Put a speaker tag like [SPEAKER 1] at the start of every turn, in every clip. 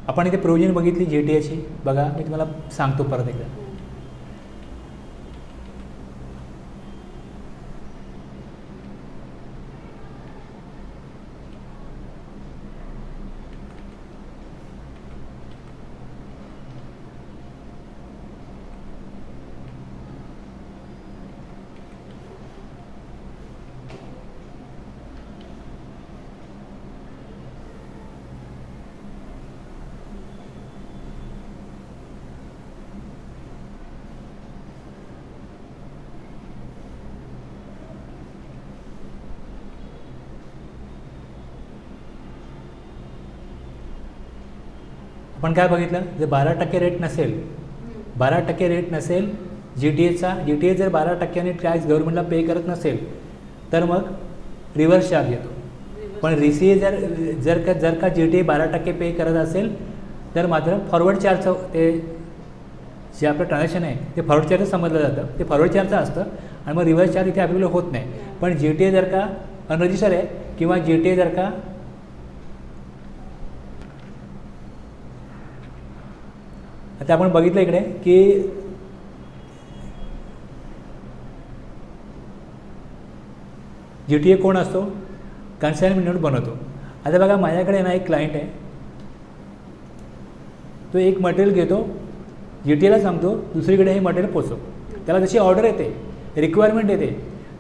[SPEAKER 1] आपण इथे प्रोव्हिजन बघितली GTAची, बघा मी तुम्हाला सांगतो परत एकदा. आपण काय बघितलं, जर 12% रेट नसेल, 12% रेट नसेल GTA जर 12%ने टॅक्स गव्हर्नमेंटला पे करत नसेल तर मग रिव्हर्स चार्ज येतो. पण RCA जर का GTA 12% पे करत असेल तर मात्र फॉरवर्ड चार्जचं ते जे आपलं ट्रान्झॅक्शन आहे ते फॉरवर्ड चार्जच समजलं जातं, ते फॉरवर्ड चार्जचं असतं आणि मग रिव्हर्स चार्ज इथे ॲप्लिकेबल होत नाही. पण GTA जर का अनरजिस्टर आहे किंवा GTA जर का आता आपण बघितलं इकडे की GTA कोण असतो, कन्साइनमेंट नोट बनवतो. आता बघा माझ्याकडे ना एक क्लायंट आहे, तो एक मटेरियल घेतो, GTAला सांगतो दुसरीकडे हे मटेरियल पोचव. त्याला जशी ऑर्डर येते, रिक्वायरमेंट येते,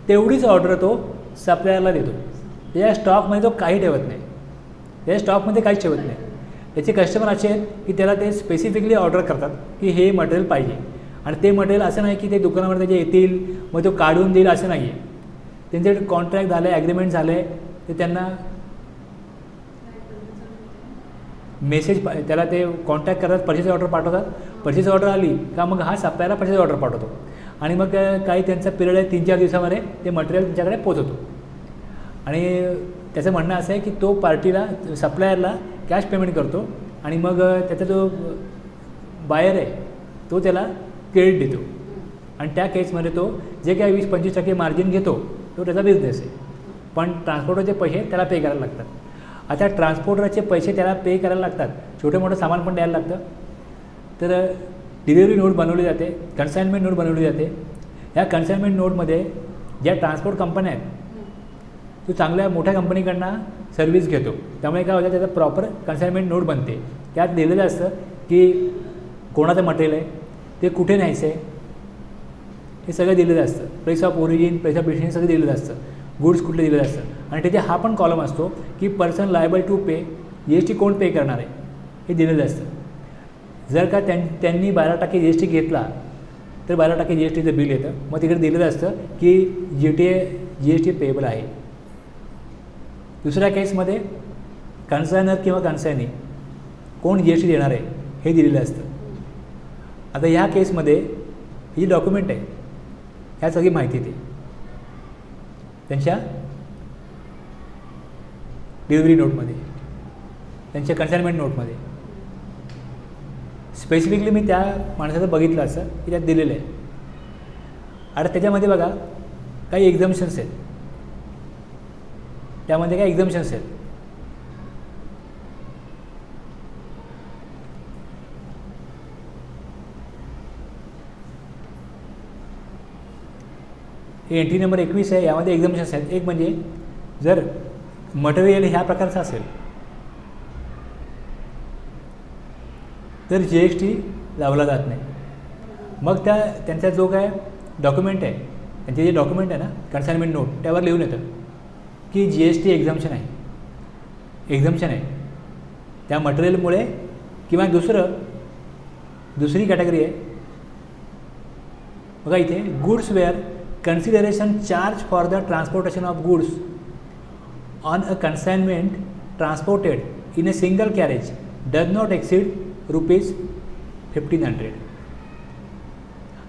[SPEAKER 1] तेवढीच ऑर्डर तो सप्लायरला देतो. त्याच्या स्टॉकमध्ये तो काही ठेवत नाही, त्याच्या स्टॉकमध्ये काहीच ठेवत नाही. त्याचे कस्टमर असे आहेत की त्याला ते स्पेसिफिकली ऑर्डर करतात की हे मटेरियल पाहिजे, आणि ते मटेरियल असं नाही की ते दुकानामध्ये त्याचे येतील मग तो काढून देईल, असं नाही आहे. त्यांचे कॉन्ट्रॅक्ट झाले, ॲग्रीमेंट झाले, ते त्यांना मेसेज, त्याला ते कॉन्टॅक्ट करतात, परचेस ऑर्डर पाठवतात. परचेस ऑर्डर आली का मग हा सप्लायरला परचेस ऑर्डर पाठवतो आणि मग काही त्यांचा पिरियड आहे 3-4 दिवसामध्ये ते मटेरियल त्यांच्याकडे पोचवतो. आणि त्याचं म्हणणं असं आहे की तो पार्टीला, सप्लायरला कॅश पेमेंट करतो आणि मग त्याचा जो बायर आहे तो त्याला क्रेडिट देतो, आणि त्या केसमध्ये तो जे काही 20-25% मार्जिन घेतो तो त्याचा बिझनेस आहे. पण ट्रान्सपोर्टरचे पैसे त्याला पे करायला लागतात. आता ट्रान्सपोर्टरचे पैसे त्याला पे करायला लागतात, छोटे मोठं सामान पण द्यायला लागतं. तर डिलिव्हरी नोट बनवली जाते, कन्साइनमेंट नोट बनवली जाते. ह्या कन्साइनमेंट नोटमध्ये ज्या ट्रान्सपोर्ट कंपन्या आहेत तो चांगल्या मोठ्या कंपनीकडनं सर्व्हिस घेतो, त्यामुळे काय होतं त्याचं प्रॉपर कन्साइनमेंट नोट बनते. त्यात दिलेलं असतं की कोणाचं मटेरियल आहे, ते कुठे न्यायचं आहे, हे सगळं दिलेलं असतं. Place of origin, place of destination सगळं दिलेलं असतं, गुड्स कुठले दिलेलं असतं. आणि तिथे हा पण कॉलम असतो की person liable to pay, GST कोण पे करणार आहे हे दिलेलं असतं. जर का त्यांनी 12% GST घेतला तर 12% GSTचं बिल येतं, मग तिकडे दिलेलं असतं की GST पेएबल आहे. दुसऱ्या केसमध्ये कन्सायनर किंवा कन्सायनी कोण GST देणार आहे हे दिलेलं असतं. आता ह्या केसमध्ये ही डॉक्युमेंट आहे, ह्या सगळी माहिती ते त्यांच्या डिलिव्हरी नोटमध्ये, त्यांच्या कन्साइनमेंट नोटमध्ये स्पेसिफिकली मी त्या माणसाचं बघितलं असं की त्यात दिलेलं आहे. आता त्याच्यामध्ये बघा काही एक्झम्पशन्स आहेत, त्यामध्ये काही एक्झम्पशन्स आहेत. हे एंट्री नंबर 21 आहे, यामध्ये एक्झम्पशन्स आहेत. एक म्हणजे जर मटेरियल ह्या प्रकारचं असेल तर GST लावला जात नाही. मग त्यांचा जो काय डॉक्युमेंट आहे, त्यांचे जे डॉक्युमेंट आहे ना कन्साइनमेंट नोट, त्यावर लिहून येतं की GST एक्झम्पशन आहे त्या मटेरियलमुळे. किंवा दुसरी कॅटेगरी आहे बघा इथे, goods where consideration charge for the transportation of goods on a consignment transported in a single carriage does not exceed ₹1500.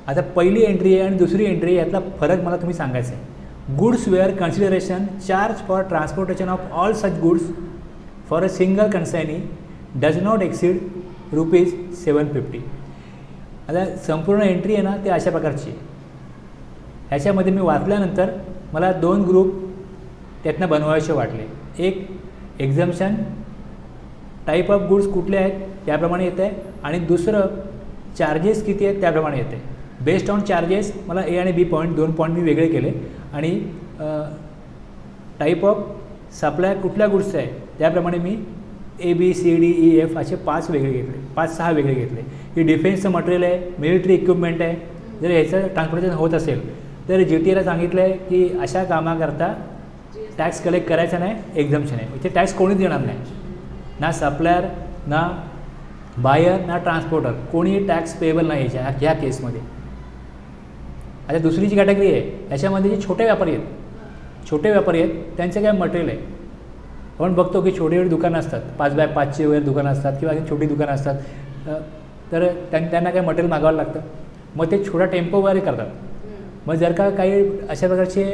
[SPEAKER 1] आता पहिली एंट्री आहे आणि दुसरी एंट्री यातला फरक मला तुम्ही सांगायचा आहे. Goods where consideration charge for transportation of all such goods for a single consignee does not exceed ₹750. आता संपूर्ण एंट्री आहे ना ते अशा प्रकारची आहे. ह्याच्यामध्ये मी वाचल्यानंतर मला 2 ग्रुप त्यातनं बनवायचे वाटले. एक एक्झम्पशन टाईप ऑफ गुड्स कुठले आहेत त्याप्रमाणे येतं आहे. आणि दुसरं चार्जेस किती आहेत त्याप्रमाणे येते. बेस्ड ऑन चार्जेस मला ए आणि बी पॉईंट 2 पॉईंट मी वेगळे केले आणि टाईप ऑफ सप्लाय कुठल्या गुड्सचं आहे त्याप्रमाणे मी ABCDEF असे 5 वेगळे घेतले, 5-6 वेगळे घेतले. ही डिफेन्सचं मटेरियल आहे, मिलिटरी इक्विपमेंट आहे. जर ह्याचं ट्रान्सपोर्टेशन होत असेल तर GTAला सांगितलं आहे की अशा कामाकरता टॅक्स कलेक्ट करायचा नाही, एक्झम्पशन आहे. इथे टॅक्स कोणीच देणार नाही, ना सप्लायर, ना बायर, ना ट्रान्सपोर्टर, कोणीही टॅक्स पेएबल नाही ह्या केसमध्ये. आता दुसरी जी कॅटेगरी आहे याच्यामध्ये जे छोटे व्यापारी आहेत त्यांचं काय मटेरियल आहे. आपण बघतो की छोटी दुकानं असतात, 5x5ची वगैरे दुकानं असतात किंवा छोटी दुकानं असतात, तर त्यांना काय मटेरियल मागावं लागतं. मग ते छोटा टेम्पो वगैरे करतात. मग जर का काही अशा प्रकारचे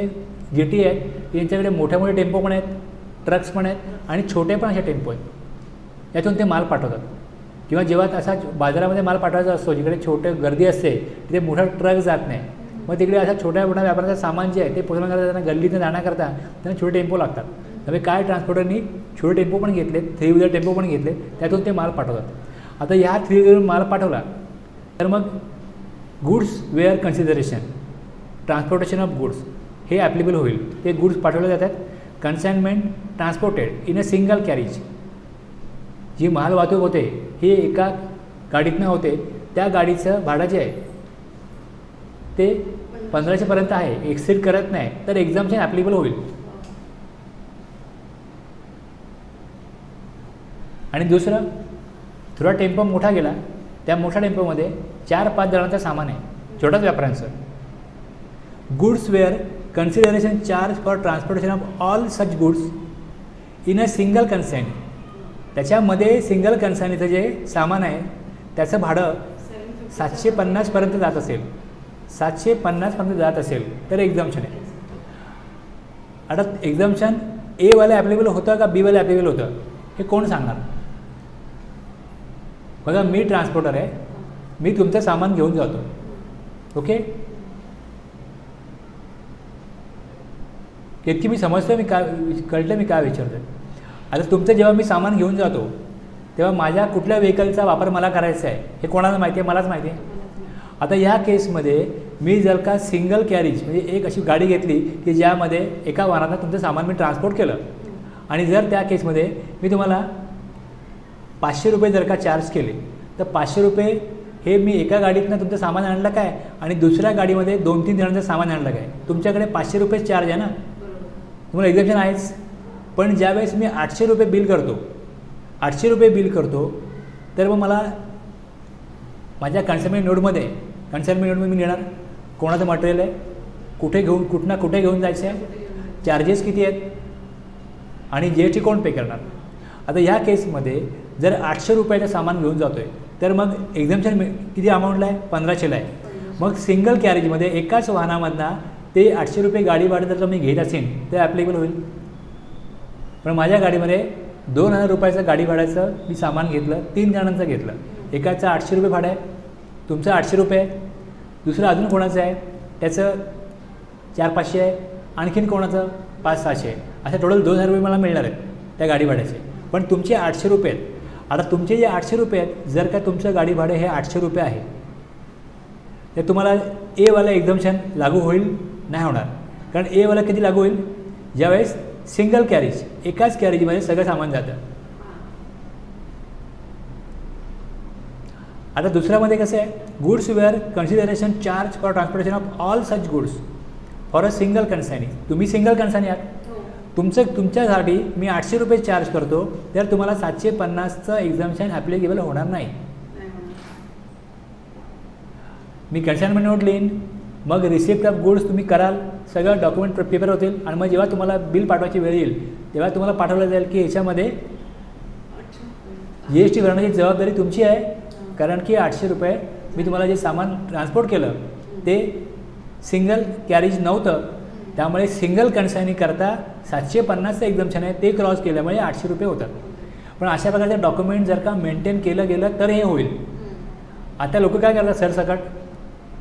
[SPEAKER 1] GT आहेत यांच्याकडे मोठे मोठे टेम्पो पण आहेत, ट्रक्स पण आहेत आणि छोटे पण असे टेम्पो आहेत, यातून ते माल पाठवतात. किंवा जेव्हा असा बाजारामध्ये माल पाठवायचा असतो जिकडे छोटे गर्दी असते तिथे मोठा ट्रक जात नाही, मग तिकडे अशा छोट्या मोठ्या व्यापाराचं सामान जे आहे ते पोहोचवण्याकरता त्यांना गल्लीतून जाण्याकरता त्यांना छोटे टेम्पो लागतात. त्यामुळे काय ट्रान्सपोर्टरनी छोटे टेम्पो पण घेतले, 3 व्हीलर टेम्पो पण घेतले, त्यातून ते माल पाठवतात. आता ह्या 3 व्हीलर माल पाठवला तर मग goods where consideration, transportation of goods हे ॲप्लिकेबल होईल. ते गुड्स पाठवले जातात. Consignment transported in a single carriage, जी माल वाहतूक होते ही एका गाडीतनं होते, त्या गाडीचं भाडं जे आहे ते 1500पर्यंत आहे, एक्सिड करत नाही तर एक्झाम्पशन ॲप्लिकेबल होईल. आणि दुसरं, थोडा टेम्पो मोठा गेला, त्या मोठ्या टेम्पोमध्ये 4-5 जणांचं सामान आहे, छोट्याच व्यापाऱ्यांचं. Goods where consideration charge for transportation of all such goods in a single consign, त्याच्यामध्ये सिंगल कन्साइनीचं जे सामान आहे त्याचं भाडं 750पर्यंत जात असेल, 750पर्यंत जात असेल तर एक्झाम्पशन आहे. आता एक्झाम्पशन एवाला ॲप्लिकेबल होतं का बीवाला ॲप्लिकेबल होतं हे कोण सांगणार. बघा, मी ट्रान्सपोर्टर आहे, मी तुमचं सामान घेऊन जातो, ओके, इतकी मी समजतो, मी काय कळलं मी काय विचारतो. आता तुमचं जेव्हा मी सामान घेऊन जातो तेव्हा माझ्या कुठल्या व्हेकलचा वापर मला करायचा आहे हे कोणाला माहिती आहे, मलाच माहिती आहे. आता ह्या केसमध्ये मी जर का सिंगल कॅरेज म्हणजे एक अशी गाडी घेतली की ज्यामध्ये एका वाहनानं तुमचं सामान मी ट्रान्सपोर्ट केलं, आणि जर त्या केसमध्ये मी तुम्हाला 500 रुपये जर का चार्ज केले तर 500 रुपये हे मी एका गाडीतनं तुमचं सामान आणलं काय आणि दुसऱ्या गाडीमध्ये 2-3 जणांचं सामान आणलं काय, तुमच्याकडे 500 रुपये चार्ज आहे ना, तुम्हाला एक्झाम्पशन आहेच. पण ज्यावेळेस मी 800 रुपये बिल करतो, 800 रुपये बिल करतो, तर मग मला माझ्या कन्साइनमेंट नोटमध्ये मी लिहिणार कोणाचं मटेरियल आहे, कुठे घेऊन जायचं आहे, चार्जेस किती आहेत आणि GST कोण पे करणार. आता ह्या केसमध्ये जर 800 रुपयाचं सामान घेऊन जातो आहे तर मग एक्झाम्पशन किती अमाऊंटला आहे, 1500ला आहे. मग सिंगल कॅरेजमध्ये एकाच वाहनामधनं ते 800 रुपये गाडी भाडं जर मी घेत असेल तर ॲप्लिकेबल होईल. पण माझ्या गाडीमध्ये 2000 रुपयाचं गाडी भाड्याचं मी सामान घेतलं, 3 जणांचं घेतलं, एकाचं 800 रुपये भाडं आहे, तुमचं 800 रुपये आहे, दुसरं अजून कोणाचं आहे त्याचं 400-500 आहे, आणखीन कोणाचं 500-600 आहे, असे टोटल 2000 रुपये मला मिळणार आहेत त्या गाडी भाड्याचे. पण तुमचे 800 रुपये आहेत. आता तुमचे जे 800 रुपये आहेत, जर का तुमचं गाडी भाडं हे 800 रुपये आहे तर तुम्हाला एवाला एक्झाम्पशन लागू होईल नाही होणार. कारण एवाला कधी लागू होईल, ज्यावेळेस सिंगल कॅरेज, एकाच कॅरेजमध्ये सगळं सामान जातं. आता दुसऱ्यामध्ये कसं आहे, goods where consideration charge for transportation of all such goods for a single consignee. तुम्ही सिंगल कन्साइनी आहात, तुमच्यासाठी मी 800 रुपये चार्ज करतो, तर तुम्हाला 750चं एक्झाम्पशन ॲप्लिकेबल होणार नाही. मी कन्साइनमेंट नोट लिहीन, मग रिसिप्ट ऑफ गुड्स तुम्ही कराल, सगळं डॉक्युमेंट पेपर होतील, आणि मग जेव्हा तुम्हाला बिल पाठवायची वेळ येईल तेव्हा तुम्हाला पाठवलं जाईल की ह्याच्यामध्ये GST भरण्याची जबाबदारी तुमची आहे, कारण की 800 रुपये मी तुम्हाला जे सामान ट्रान्सपोर्ट केलं ते सिंगल कॅरेज नव्हतं, त्यामुळे सिंगल कन्साइनी करता 750चं एक्झाम्पशन आहे, ते क्रॉस केल्यामुळे 800 रुपये होतात. पण अशा प्रकारचे डॉक्युमेंट जर का मेंटेन केलं गेलं तर हे होईल. आता लोक काय करतात, सरसकट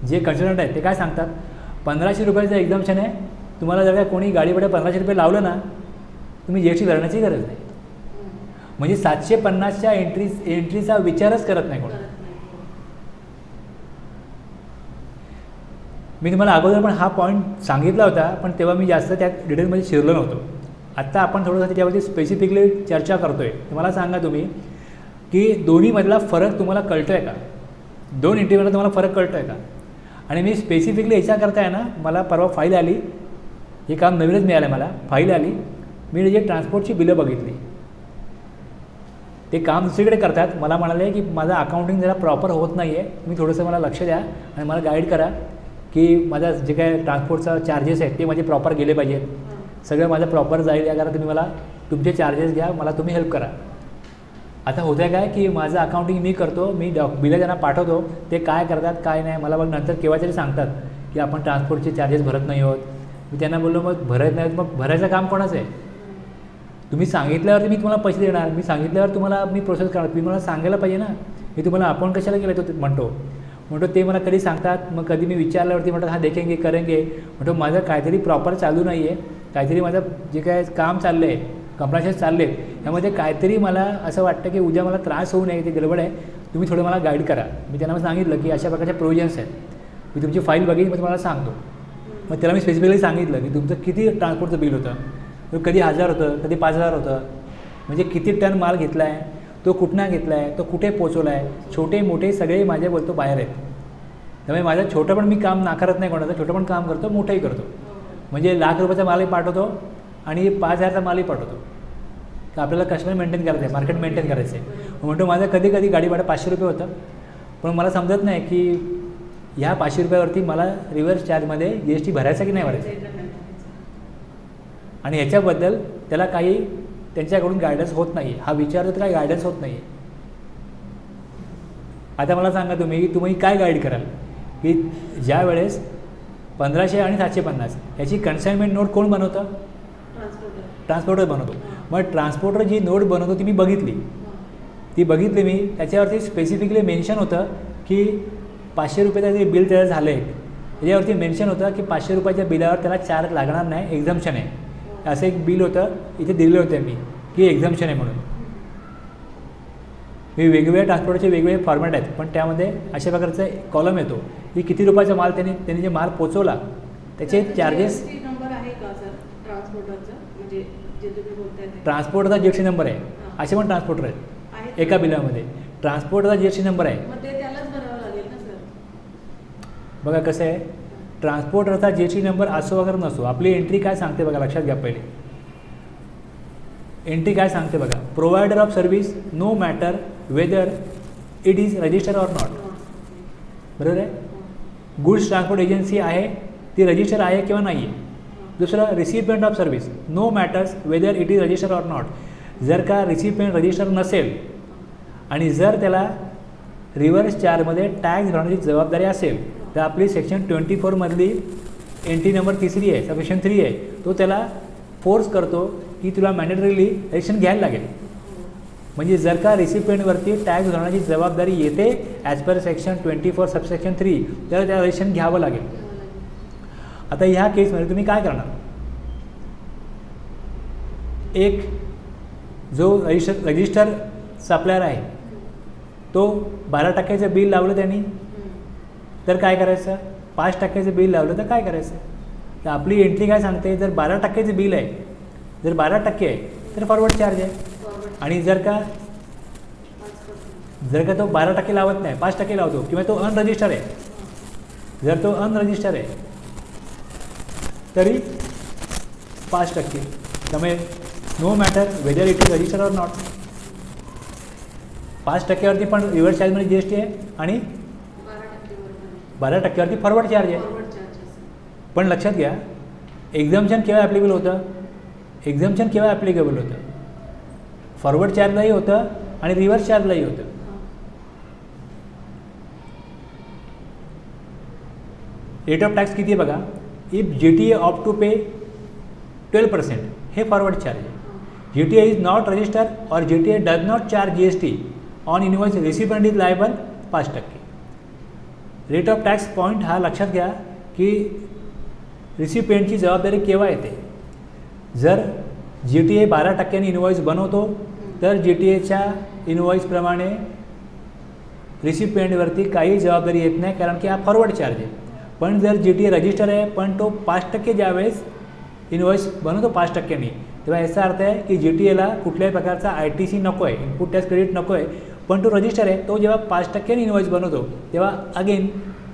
[SPEAKER 1] जे कन्सल्टंट आहेत ते काय सांगतात, 1500 रुपयाचं एक्झाम्पशन आहे, तुम्हाला जर का कोणी गाडी भाडं 1500 रुपये लावलं ना, तुम्ही GST भरण्याची गरज नाही. म्हणजे 750च्या एंट्रीचा विचारच करत नाही कोण. मी तुम्हाला अगोदर पण हा पॉईंट सांगितला होता, पण तेव्हा मी जास्त त्यात डिटेलमध्ये शिरलो नव्हतो. आत्ता आपण थोडंसं त्याच्यावरती स्पेसिफिकली चर्चा करतो आहे. मला सांगा तुम्ही की दोन्हीमधला फरक तुम्हाला कळतो आहे का? दोन एंट्रीमधला तुम्हाला फरक कळतो आहे का? आणि मी स्पेसिफिकली याच्याकरता आहे ना, मला परवा फाईल आली, हे काम नवीनच मिळालं आहे मला. फाईल आली, मी जे ट्रान्सपोर्टची बिलं बघितली. ते काम दुसरीकडे करतात. मला म्हणाले की माझं अकाउंटिंग जरा प्रॉपर होत नाही आहे, तुम्ही थोडंसं मला लक्ष द्या आणि मला गाईड करा की माझा जे काय ट्रान्सपोर्टचा चार्जेस आहेत ते माझे प्रॉपर गेले पाहिजेत, सगळं माझं प्रॉपर जाईल. या कारण तुम्ही मला तुमचे चार्जेस घ्या, मला तुम्ही हेल्प करा. आता होतं आहे काय की माझं अकाउंटिंग मी करतो, मी बिलं त्यांना पाठवतो, ते काय करतात काय नाही मला. मग नंतर केव्हा तरी सांगतात की आपण ट्रान्सपोर्टचे चार्जेस भरत नाही आहोत. मी त्यांना बोललो मग भरत नाहीत, मग भरायचं काम कोणाचं आहे? तुम्ही सांगितल्यावरती मी तुम्हाला पैसे देणार, मी सांगितल्यावर तुम्हाला मी प्रोसेस करणार, तुम्ही मला सांगायला पाहिजे ना. मी तुम्हाला आपण कशाला केलं तो म्हणतो ते मला कधी सांगतात, मग कधी मी विचारल्यावरती म्हणतात हां देखेंगे करेंगे. म्हणतो माझं काहीतरी प्रॉपर चालू नाही आहे, काहीतरी माझं जे काय काम चाललं आहे, कंप्लायन्सेस चालले आहेत, त्यामध्ये काहीतरी मला असं वाटतं की उद्या मला त्रास होऊ नये, ते गडबड आहे, तुम्ही थोडं मला गाईड करा. मी त्यांना सांगितलं की अशा प्रकारचे प्रोव्हिजन्स आहेत, मी तुमची फाईल बघेन मग तुम्हाला सांगतो. मग त्याला मी स्पेसिफिकली सांगितलं की तुमचं किती ट्रान्सपोर्टचं बिल होतं, कधी 1000 होतं, कधी 5000 होतं, म्हणजे किती टन माल घेतला आहे, तो कुठनं घेतला आहे, तो कुठे पोचवला आहे, छोटे मोठे सगळे माझे बोलतो बाहेर आहेत. त्यामुळे माझं छोटं पण मी काम नाकारत नाही कोणाचं, छोटं पण काम करतो, मोठंही करतो. म्हणजे ₹1,00,000 मालही पाठवतो आणि 5,000चा मालही पाठवतो. तर आपल्याला कस्टमर मेंटेन करायचं आहे, मार्केट मेंटेन करायचं आहे. म्हणतो माझं कधी कधी गाडी भाडं ₹500 होतं, पण मला समजत नाही की ह्या ₹500वरती मला रिव्हर्स चार्जमध्ये GST भरायचा की नाही भरायचं, आणि ह्याच्याबद्दल त्याला काही त्यांच्याकडून गायडन्स होत नाही. हा विचारतो तर काही गायडन्स होत नाही. आता मला सांगा तुम्ही काय गाईड कराल की ज्या वेळेस 1500 आणि 750 याची कन्साइनमेंट नोट कोण बनवतं? ट्रान्सपोर्टर बनवतो. मग ट्रान्सपोर्टर जी नोट बनवतो ती मी बघितली, मी त्याच्यावरती स्पेसिफिकली मेन्शन होतं की ₹500 जे बिल त्याचं झालं आहे त्याच्यावरती मेन्शन होतं की ₹500 बिलावर त्याला चार्ज लागणार नाही, एक्झम्पशन आहे. असं एक बिल होतं, इथे दिलेलं होतं मी की एक्झम्पशन आहे म्हणून. मी वेगवेगळ्या ट्रान्सपोर्टचे वेगवेगळे फॉर्मॅट आहेत, पण त्यामध्ये अशा प्रकारचा कॉलम येतो की किती रुपयाचा माल त्यांनी जे माल पोचवला त्याचे चार्जेस. ट्रान्सपोर्टचा GST नंबर आहे, असे पण ट्रान्सपोर्टर आहेत एका बिलामध्ये. ट्रान्सपोर्टचा GST नंबर आहे. बघा कसं आहे, ट्रान्सपोर्टरचा GST नंबर असो वगैरे नसो, आपली एंट्री काय सांगते बघा, लक्षात घ्या. पहिले एंट्री काय सांगते बघा, provider of service no matter whether it is register or not. बरोबर आहे. गुड्स ट्रान्सपोर्ट एजन्सी आहे, ती रजिस्टर आहे किंवा नाही आहे. दुसरं recipient of service no matters whether it is register or not. जर का रिसिपियंट रजिस्टर नसेल आणि जर त्याला रिव्हर्स चार्जमध्ये टॅक्स भरण्याची जबाबदारी असेल तर आपली सेक्शन 24 मधली एंट्री नंबर 3 आहे, सबसेक्शन 3 आहे, तो त्याला फोर्स करतो की तुला मॅन्डेटरीली रजिस्ट्रेशन घ्यायला लागेल. म्हणजे जर का रिसिपियंटवरती टॅक्स भरण्याची जबाबदारी येते ॲज पर सेक्शन 24 सबसेक्शन 3 तर त्याला रजिस्ट्रेशन घ्यावं लागेल. आता ह्या केसमध्ये तुम्ही काय करणार? एक जो रजिस्टर सप्लायर आहे तो 12% बिल लावलं त्यांनी तर काय करायचं, 5% बिल लावलं तर काय करायचं. तर आपली एंट्री काय सांगते, जर 12% बिल आहे, जर 12% आहे तर फॉरवर्ड चार्ज आहे. आणि जर का तो 12% लावत नाही, 5% लावतो किंवा तो अनरजिस्टर आहे, जर तो अनरजिस्टर आहे तरी 5%. त्यामुळे no matter whether it is register or not. 5%वरती पण रिव्हर्स चार्जमध्ये GST आहे आणि 12%वरती फॉरवर्ड चार्ज आहे. पण लक्षात घ्या, एक्झम्पशन केव्हा ॲप्लिकेबल होतं? फॉरवर्ड चार्जलाही होतं आणि रिव्हर्स चार्जलाही होतं. रेट ऑफ टॅक्स किती आहे बघा. इफ GTA ऑप्ट टू पे 12% हे फॉरवर्ड चार्ज आहे. GTA इज नॉट रजिस्टर और GTA does not charge GST on invoice recipient is liable 5%. Rate of tax point हा लक्षात घ्या की रिसिपियंटची जबाबदारी केव्हा येते, जर GTA 12% इनवॉइस बनवतो तर GTAच्या इनवॉईसप्रमाणे रिसिपिएंटवरती काही जबाबदारी येत नाही, कारण की हा फॉरवर्ड चार्ज आहे. पण जर GTA रजिस्टर आहे पण तो 5% ज्यावेळेस इनवॉईस बनवतो 5%नी, तेव्हा याचा अर्थ आहे की GTAला कुठल्याही प्रकारचा ITC नको आहे, इनपुट टॅक्स क्रेडिट नको आहे. पण तो रजिस्टर आहे, तो जेव्हा 5%नी इनवॉईस बनवतो तेव्हा अगेन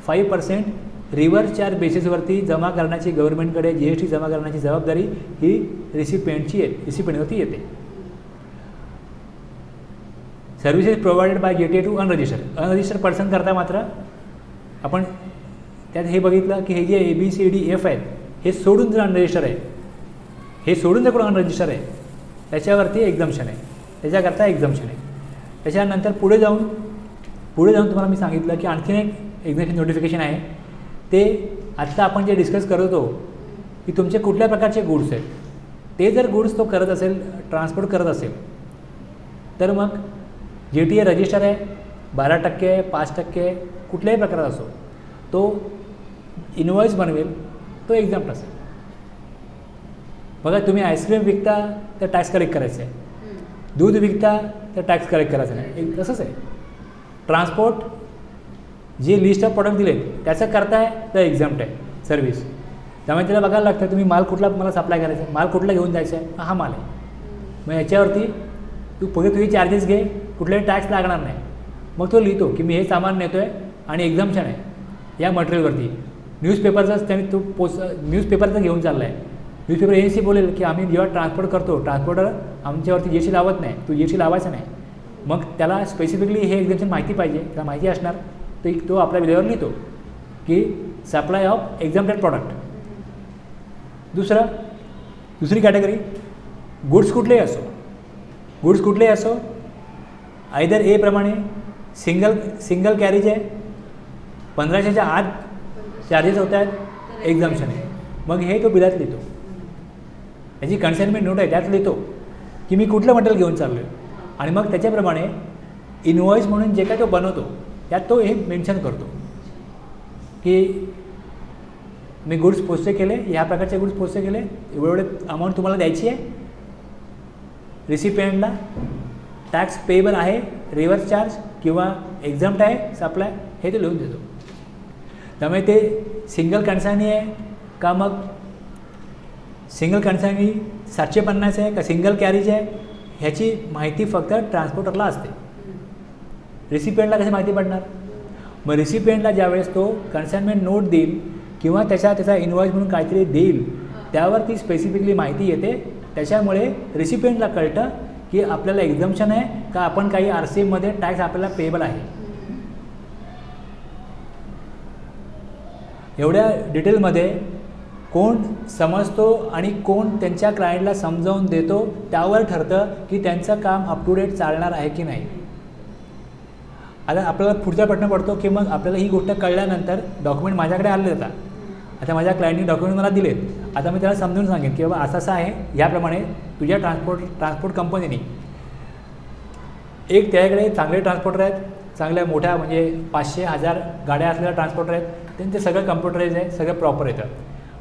[SPEAKER 1] 5% रिव्हर्स चार्ज बेसिसवरती जमा करण्याची, गव्हर्नमेंटकडे GST जमा करण्याची जबाबदारी ही रिसिपिएंटवरती येते. Services provided by GTA to unregistered person करता मात्र आपण त्यात हे बघितलं की हे जे ABCDF आहेत हे सोडून जर अनरजिस्टर आहे, हे सोडून जर कोण अनरजिस्टर आहे त्याच्यावरती एक्झम्पशन आहे, त्याच्याकरता एक्झम्पशन आहे. त्याच्यानंतर पुढे जाऊन तुम्हाला मी सांगितलं की आणखीन एक एक्झम्पशन नोटिफिकेशन आहे. ते आत्ता आपण जे डिस्कस करत होतो की तुमचे कुठल्या प्रकारचे गुड्स आहेत, ते जर गुड्स तो करत असेल, ट्रान्सपोर्ट करत असेल, तर मग GTA रजिस्टर आहे, 12%, 5%, कुठल्याही प्रकारात असो, तो इनवॉईस बनवेल, तो एक्झाम्प्ट असेल. बघा, तुम्ही आईस्क्रीम विकता तर टॅक्स कलेक्ट करायचं आहे, दूध विकता तर टॅक्स कलेक्ट करायचं नाही, तसंच आहे. ट्रान्सपोर्ट जे लिस्ट ऑफ प्रॉडक्ट दिलेत त्याचं करताय तर एक्झाम्प्ट आहे सर्व्हिस. त्यामुळे त्याला बघायला लागतं तुम्ही माल कुठला मला सप्लाय करायचा आहे, माल कुठला घेऊन जायचा आहे, हा माल आहे. मग याच्यावरती तू पुढे तुझी चार्जेस घे, कुठलाही टॅक्स लागणार नाही. मग तो लिहितो की मी हे सामान नेतो आहे आणि एक्झम्पशन आहे या मटेरियलवरती. न्यूजपेपरचाच त्यांनी तो न्यूजपेपरचं घेऊन चालला आहे. न्यूजपेपर एजन्सी बोलेल की आम्ही जेव्हा ट्रान्सपोर्ट करतो, ट्रान्सपोर्टर आमच्यावरती GST लावत नाही, तू GST लावायचं नाही. मग त्याला स्पेसिफिकली हे एक्झम्पशन माहिती पाहिजे, त्याला माहिती असणार, तो आपल्या विलेवर लिहितो की सप्लाय ऑफ एक्झम्प्टेड प्रॉडक्ट. दुसरी कॅटेगरी गुड्स कुठलेही असो, आयदर ए प्रमाणे सिंगल कॅरेज आहे, 1500च्या आत चार्जेस होत आहेत, एक्झम्पशन आहे. मग हे तो बिलात लिहितो, याची कन्साइनमेंट नोट आहे, त्यात लिहितो की मी कुठलं मटेरियल घेऊन चाललो आहे. आणि मग त्याच्याप्रमाणे इनवॉईस म्हणून जे काय तो बनवतो त्यात तो हे मेन्शन करतो की मी गुड्स पोस्टे केले, ह्या प्रकारचे गुड्स पोस्टे केले, एवढे अमाऊंट तुम्हाला द्यायची आहे रिसिपिएंटला, टॅक्स पेएबल आहे, रिव्हर्स चार्ज किंवा एक्झम्प्ट आहे सप्लाय, हे ते लिहून देतो. त्यामुळे ते सिंगल कन्सायनी आहे का, मग सिंगल कन्सायनी 750 आहे का सिंगल कॅरेज आहे, ह्याची माहिती फक्त ट्रान्सपोर्टरला असते. रिसिपिएंटला कशी माहिती पडणार? मग रिसिपिएंटला ज्यावेळेस तो कन्साइनमेंट नोट देईल किंवा त्याचा इनवॉईस म्हणून काहीतरी देईल, त्यावर ती स्पेसिफिकली माहिती येते. त्याच्यामुळे रिसिपिएंटला कळतं की आपल्याला एक्झम्पशन आहे का आपण काही RCMमध्ये टॅक्स आपल्याला पेएबल आहे. एवढ्या डिटेलमध्ये कोण समजतो आणि कोण त्यांच्या क्लायंटला समजावून देतो त्यावर ठरतं की त्यांचं काम अप टू डेट चालणार आहे की नाही. आता आपल्याला पुढचा प्रश्न पडतो की मग आपल्याला ही गोष्ट कळल्यानंतर डॉक्युमेंट माझ्याकडे आले जातात. आता माझ्या क्लायंटनी डॉक्युमेंट मला दिलेत, आता मी त्याला समजून सांगेन की बाबा असं आहे, ह्याप्रमाणे तुझ्या ट्रान्सपोर्ट कंपनीने एक त्याच्याकडे चांगले ट्रान्सपोर्टर आहेत, चांगल्या मोठ्या म्हणजे 500-1000 गाड्या असलेल्या ट्रान्सपोर्टर आहेत, त्यांचे सगळं कम्प्युटराईज आहे, सगळं प्रॉपर येतं.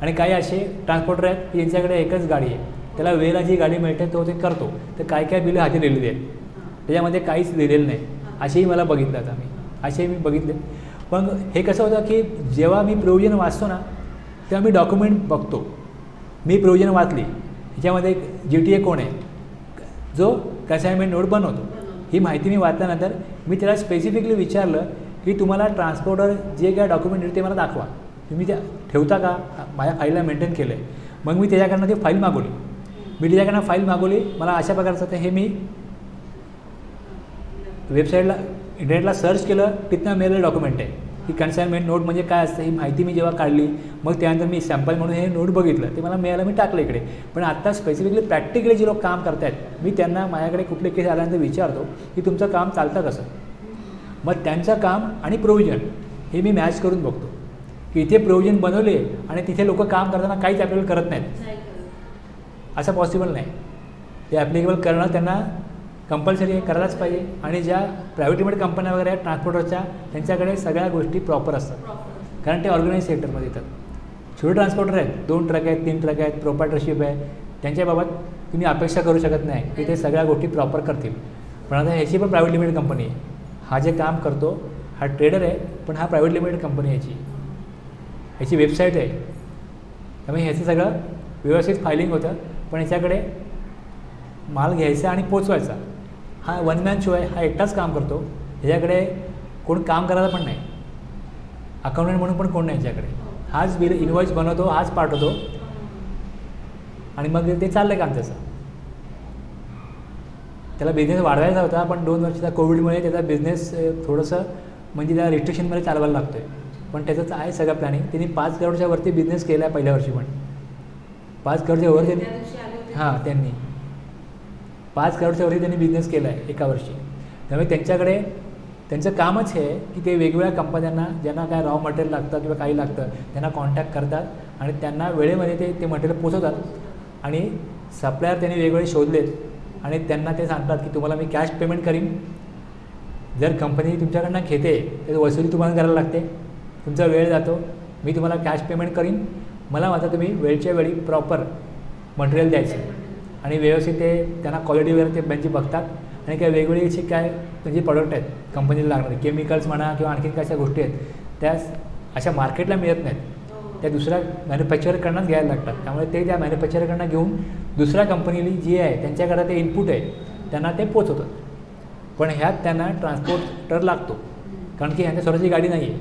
[SPEAKER 1] आणि काही असे ट्रान्सपोर्टर आहेत की ज्यांच्याकडे एकच गाडी आहे, त्याला वेळेला जी गाडी मिळते तो ते करतो, तर काय बिलं हाती लिहिलेली आहेत, त्याच्यामध्ये काहीच लिहिलेलं नाही. असेही मला बघितलं आता असेही मी बघितले. पण हे कसं होतं की जेव्हा मी प्रोव्हिजन वाचतो ना तेव्हा मी डॉक्युमेंट बघतो, मी प्रोव्हिजन वाचली, ह्याच्यामध्ये GTA कोण आहे जो कन्साइनमेंट नोट बनवतो, ही माहिती मी वाचल्यानंतर मी त्याला स्पेसिफिकली विचारलं की तुम्हाला ट्रान्सपोर्टर जे काय डॉक्युमेंट ते मला दाखवा, तुम्ही त्या ठेवता का, माझ्या फाईलला मेंटेन केलं आहे. मग मी त्याच्याकडनं ती फाईल मागवली, मला अशा प्रकारचं तर हे मी वेबसाईटला इंटरनेटला सर्च केलं, तिथनं मिळालेलं डॉक्युमेंट आहे की कन्साइनमेंट नोट म्हणजे काय असतं, ही माहिती मी जेव्हा काढली, मग त्यानंतर मी सॅम्पल म्हणून हे नोट बघितलं, ते मला मिळालं, मी टाकलं इकडे. पण आत्ता स्पेसिफिकली प्रॅक्टिकली जे लोक काम करत आहेत, मी त्यांना माझ्याकडे कुठले केस आल्यानंतर विचारतो की तुमचं काम चालतं कसं. मग त्यांचं काम आणि प्रोव्हिजन हे मी मॅच करून बघतो की इथे प्रोव्हिजन बनवले आणि तिथे लोक काम करताना काहीच ॲप्लिकेबल करत नाहीत, असं पॉसिबल नाही. ते ॲप्लिकेबल करणं त्यांना कंपल्सरी करायलाच पाहिजे. आणि ज्या प्रायव्हेट लिमिटेड कंपन्या वगैरे आहेत ट्रान्सपोर्टरच्या, त्यांच्याकडे सगळ्या गोष्टी प्रॉपर असतात, कारण ते ऑर्गनाईज सेक्टरमध्ये येतात. छोटे ट्रान्सपोर्टर आहेत, 2 ट्रक आहेत, 3 ट्रक आहेत, प्रोप्रायटरशिप आहे, त्यांच्याबाबत तुम्ही अपेक्षा करू शकत नाही की ते सगळ्या गोष्टी प्रॉपर करतील. पण आता ह्याची पण प्रायव्हेट लिमिटेड कंपनी आहे. हा जे काम करतो हा ट्रेडर आहे, पण हा प्रायव्हेट लिमिटेड कंपनी आहे ह्याची वेबसाईट आहे. त्यामुळे ह्याचं सगळं व्यवस्थित फायलिंग होतं. पण ह्याच्याकडे माल घ्यायचा आणि पोचवायचा हा वन मॅन शो आहे. हा एकटाच काम करतो. ह्याच्याकडे कोण काम करायला पण नाही, अकाउंटंट म्हणून पण कोण नाही ह्याच्याकडे. हाच बिल इनवॉइस बनवतो, हाच पाठवतो आणि मग ते चाललं काम त्याचं. त्याला बिझनेस वाढवायचा होता, पण 2 वर्षाचा कोविडमुळे त्याचा बिझनेस थोडंसं म्हणजे त्या रिस्ट्रिक्शनमध्ये चालवायला लागतो आहे. पण त्याचंच आहे सगळं प्लॅनिंग. त्यांनी 5 करोडच्या वरती बिझनेस केला आहे पहिल्या वर्षी. पण 5 करोडच्या वर त्यांनी त्यांनी 5 करोडच्या वरती त्यांनी बिझनेस केला आहे एका वर्षी. त्यामुळे त्यांच्याकडे त्यांचं कामच हे आहे की ते वेगवेगळ्या कंपन्यांना ज्यांना काय रॉ मटेरियल लागतं किंवा काही लागतं त्यांना कॉन्टॅक्ट करतात आणि त्यांना वेळेमध्ये ते मटेरियल पोचवतात. आणि सप्लायर त्यांनी वेगवेगळे शोधलेत आणि त्यांना ते सांगतात की तुम्हाला मी कॅश पेमेंट करीन. जर कंपनी तुमच्याकडनं घेते तर वसुली तुम्हाला करायला लागते, तुमचा वेळ जातो. मी तुम्हाला कॅश पेमेंट करीन, मला मात्र तुम्ही वेळच्या वेळी प्रॉपर मटेरियल द्यायचं. आणि व्यवस्थित ते त्यांना क्वालिटी वगैरे ते त्यांची बघतात. आणि काय वेगवेगळी अशी काय म्हणजे प्रॉडक्ट आहेत कंपनीला लागणारे केमिकल्स म्हणा किंवा आणखी काय अशा गोष्टी आहेत त्या अशा मार्केटला मिळत नाहीत, त्या दुसऱ्या मॅन्युफॅक्चरकडनंच घ्यायला लागतात. त्यामुळे ते त्या मॅन्युफॅक्चरकडनं घेऊन दुसऱ्या कंपनीला जी आहे त्यांच्याकडे ते इनपुट आहे त्यांना ते पोचवतात. पण ह्यात त्यांना ट्रान्सपोर्टर लागतो, कारण की ह्यांच्या स्वतःची गाडी नाही आहे.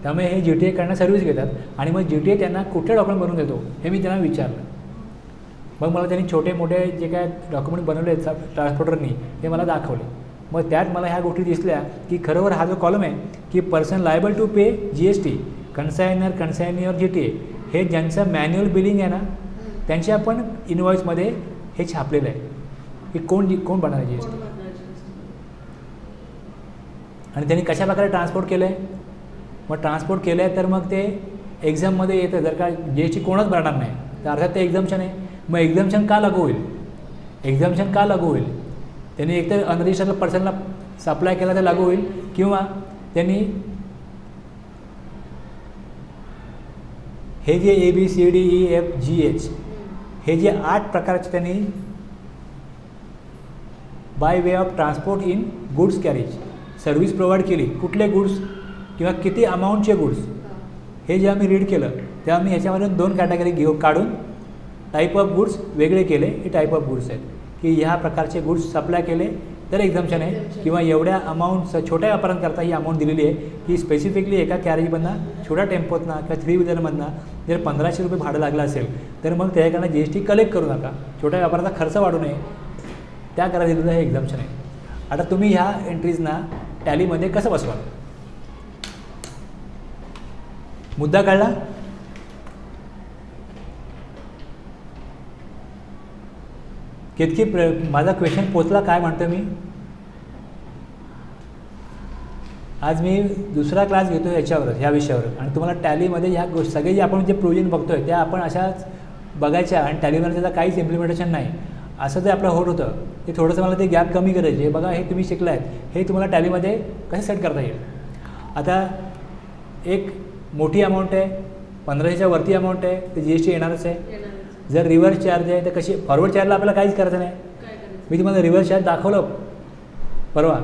[SPEAKER 1] त्यामुळे हे जी टी एकडनं सर्व्हिस घेतात आणि मग जी टी ए त्यांना कुठले डॉक्युमेंट बनवून देतो हे मी त्यांना विचारलं. मग मला त्यांनी छोटे मोठे जे काय डॉक्युमेंट बनवले आहेत ट्रान्सपोर्टरनी ते मला दाखवले. मग त्यात मला ह्या गोष्टी दिसल्या की खरोखर हा जो कॉलम आहे की person liable to pay GST, consignor G T A, हे ज्यांचं मॅन्युअल बिलिंग आहे ना त्यांच्या पण इनवॉइसमध्ये हे छापलेलं आहे की कोण बनणार GST आणि त्यांनी कशाप्रकारे ट्रान्सपोर्ट केलं आहे. मग ट्रान्सपोर्ट केलं आहे तर मग ते एक्झाममध्ये येतं. जर का GST कोणच भरणार नाही तर अर्थात ते एक्झाम्शन आहे. मग एक्झाम्शन का लागू होईल? त्यांनी एकतर अनरजिस्टर्ड पर्सनला सप्लाय केला तर लागू होईल, किंवा त्यांनी हे जे ABCDEFGH हे जे 8 प्रकारचे त्यांनी bye way of transport in goods carriage service provide केली. कुठले गुड्स किंवा किती अमाऊंटचे गुड्स हे जे आम्ही रीड केलं तेव्हा आम्ही ह्याच्यामधून 2 कॅटेगरी काढून टाईप ऑफ गुड्स वेगळे केले. हे टाईप ऑफ गुड्स आहेत की ह्या प्रकारचे गुड्स सप्लाय केले तर एक्झाम्शन आहे, किंवा एवढ्या अमाऊंट छोट्या व्यापाऱ्यांकरता ही अमाऊंट दिलेली आहे की स्पेसिफिकली एका कॅरेजमधनं छोट्या टेम्पोतनं किंवा 3 व्हीलरमधनं जर 1500 रुपये भाडं लागलं असेल तर मग त्याच्याकडनं GST कलेक्ट करू नका, छोट्या व्यापाराचा खर्च वाढू नये, त्या करा दिलेलं हे एक्झाम्शन आहे. आता तुम्ही ह्या एंट्रीजना टॅलीमध्ये कसं बसवाल? मुद्दा कळला? कितकी माझा क्वेश्चन पोचला काय म्हणतो मी? आज मी दुसरा क्लास घेतो याच्यावरच, ह्या विषयावर, आणि तुम्हाला टॅलीमध्ये ह्या गोष्टी सगळे जे आपण जे प्रोविजन बघतो आहे त्या आपण अशाच बघायच्या आणि टॅलीमध्ये त्याचा काहीच इम्प्लिमेंटेशन नाही असं जे आपलं होतं ते थोडंसं मला ते गॅप कमी करायचे. बघा हे तुम्ही शिकला आहेत हे तुम्हाला टॅलीमध्ये कसं सेट करता येईल. आता एक मोठी अमाऊंट आहे, 1500च्या वरती अमाऊंट आहे तर GST येणारच आहे. जर रिव्हर्स चार्ज आहे तर कशी, फॉरवर्ड चार्जला आपल्याला काहीच करायचं नाही. मी तुम्हाला रिव्हर्स चार्ज दाखवलं परवा,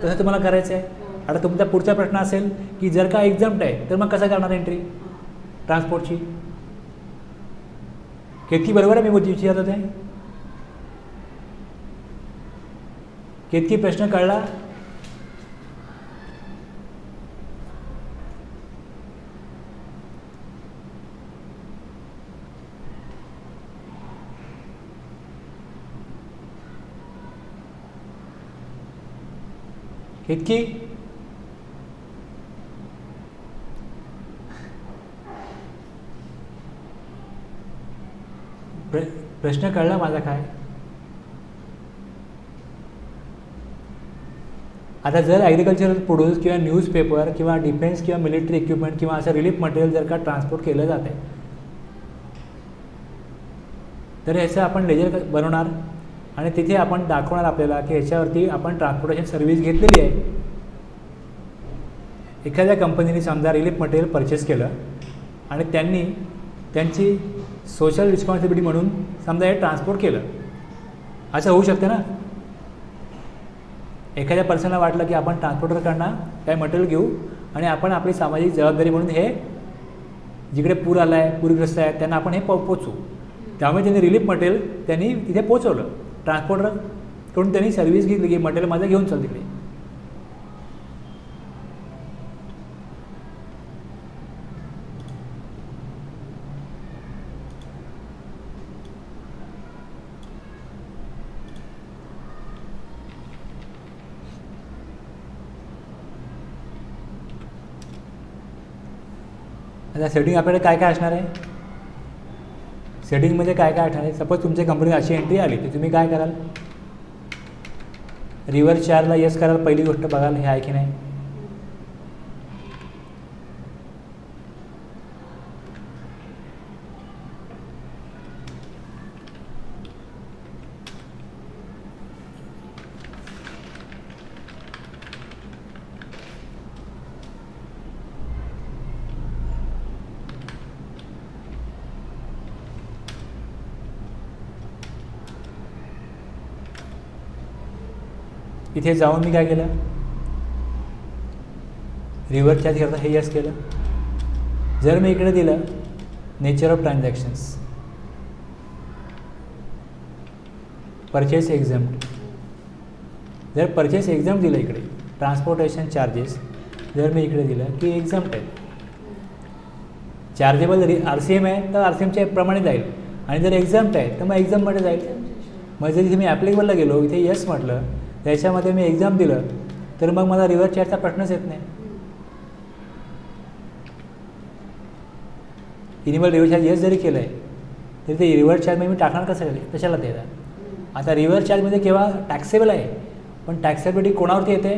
[SPEAKER 1] तसं तुम्हाला करायचं आहे. आता तुमचा पुढचा प्रश्न असेल की जर का एक्झाम्प्ट आहे तर मग कसं करणार एंट्री ट्रान्सपोर्टची? केतकी बरोबर आहे मी विचारत होते? केतकी प्रश्न कळला? इतकी प्रश्न कळला माझा काय? आता जर ॲग्रिकल्चरल प्रोड्यूस किंवा न्यूजपेपर किंवा डिफेन्स किंवा मिलिटरी इक्विपमेंट किंवा असं रिलीफ मटेरियल जर का ट्रान्सपोर्ट केलं जातं तर ह्याचं आपण लेजर बनवणार आणि तिथे आपण दाखवणार आपल्याला की ह्याच्यावरती आपण ट्रान्सपोर्टेशन सर्व्हिस घेतलेली आहे. एखाद्या कंपनीने समजा रिलीफ मटेरियल परचेस केलं आणि त्यांनी त्यांची सोशल रिस्पॉन्सिबिलिटी म्हणून समजा हे ट्रान्सपोर्ट केलं असं होऊ शकतं ना. एखाद्या पर्सनला वाटलं की आपण ट्रान्सपोर्टरकडनं काही मटेरियल घेऊ आणि आपण आपली सामाजिक जबाबदारी म्हणून हे जिकडे पूर आला आहे, पूरग्रस्त आहेत, त्यांना आपण हे पोचवू. त्यामुळे त्यांनी रिलीफ मटेरियल त्यांनी तिथे पोचवलं. ट्रान्सपोर्टरकडून त्यांनी सर्व्हिस घेतली की मटेरियल माझं घेऊन चल तिकडे. आता सेटिंग आपल्याकडे काय काय असणार आहे. सेटिंगमध्ये काय काय असणार आहे. सपोज तुमच्या कंपनीत अशी एंट्री आली तर तुम्ही काय कराल. रिव्हर्स चार्जला येस कराल. पहिली गोष्ट बघाल हे आहे की नाही. इथे जाऊन मी काय केलं. रिव्हर्स चार्ज करता हे यस केलं. जर मी इकडे दिलं नेचर ऑफ ट्रान्झॅक्शन्स, परचेस एक्झम्प्ट, जर परचेस एक्झम्प्ट दिलं इकडे ट्रान्सपोर्टेशन चार्जेस, जर मी इकडे दिलं की एक्झम्प्ट आहे, चार्जेबल RCM आहे तर RCMच्या प्रमाणे जाईल आणि जर एक्झम्प्ट आहे तर मग एक्झम्प्टमध्ये जाईल. मग जर इथे मी ॲप्लिकेबलला गेलो, इथे यस म्हटलं, त्याच्यामध्ये मी एक्झाम दिलं तर मग मला रिव्हर्स चार्जचा प्रश्नच येत नाही. इनिमल रिव्हर्स चार्ज यस जरी केलं आहे तरी ते रिव्हर्स चार्जमध्ये मी टाकणार कसं कशाला ते. आता रिव्हर्स चार्जमध्ये केव्हा टॅक्सेबल आहे, पण टॅक्सेबिलिटी कोणावरती येते,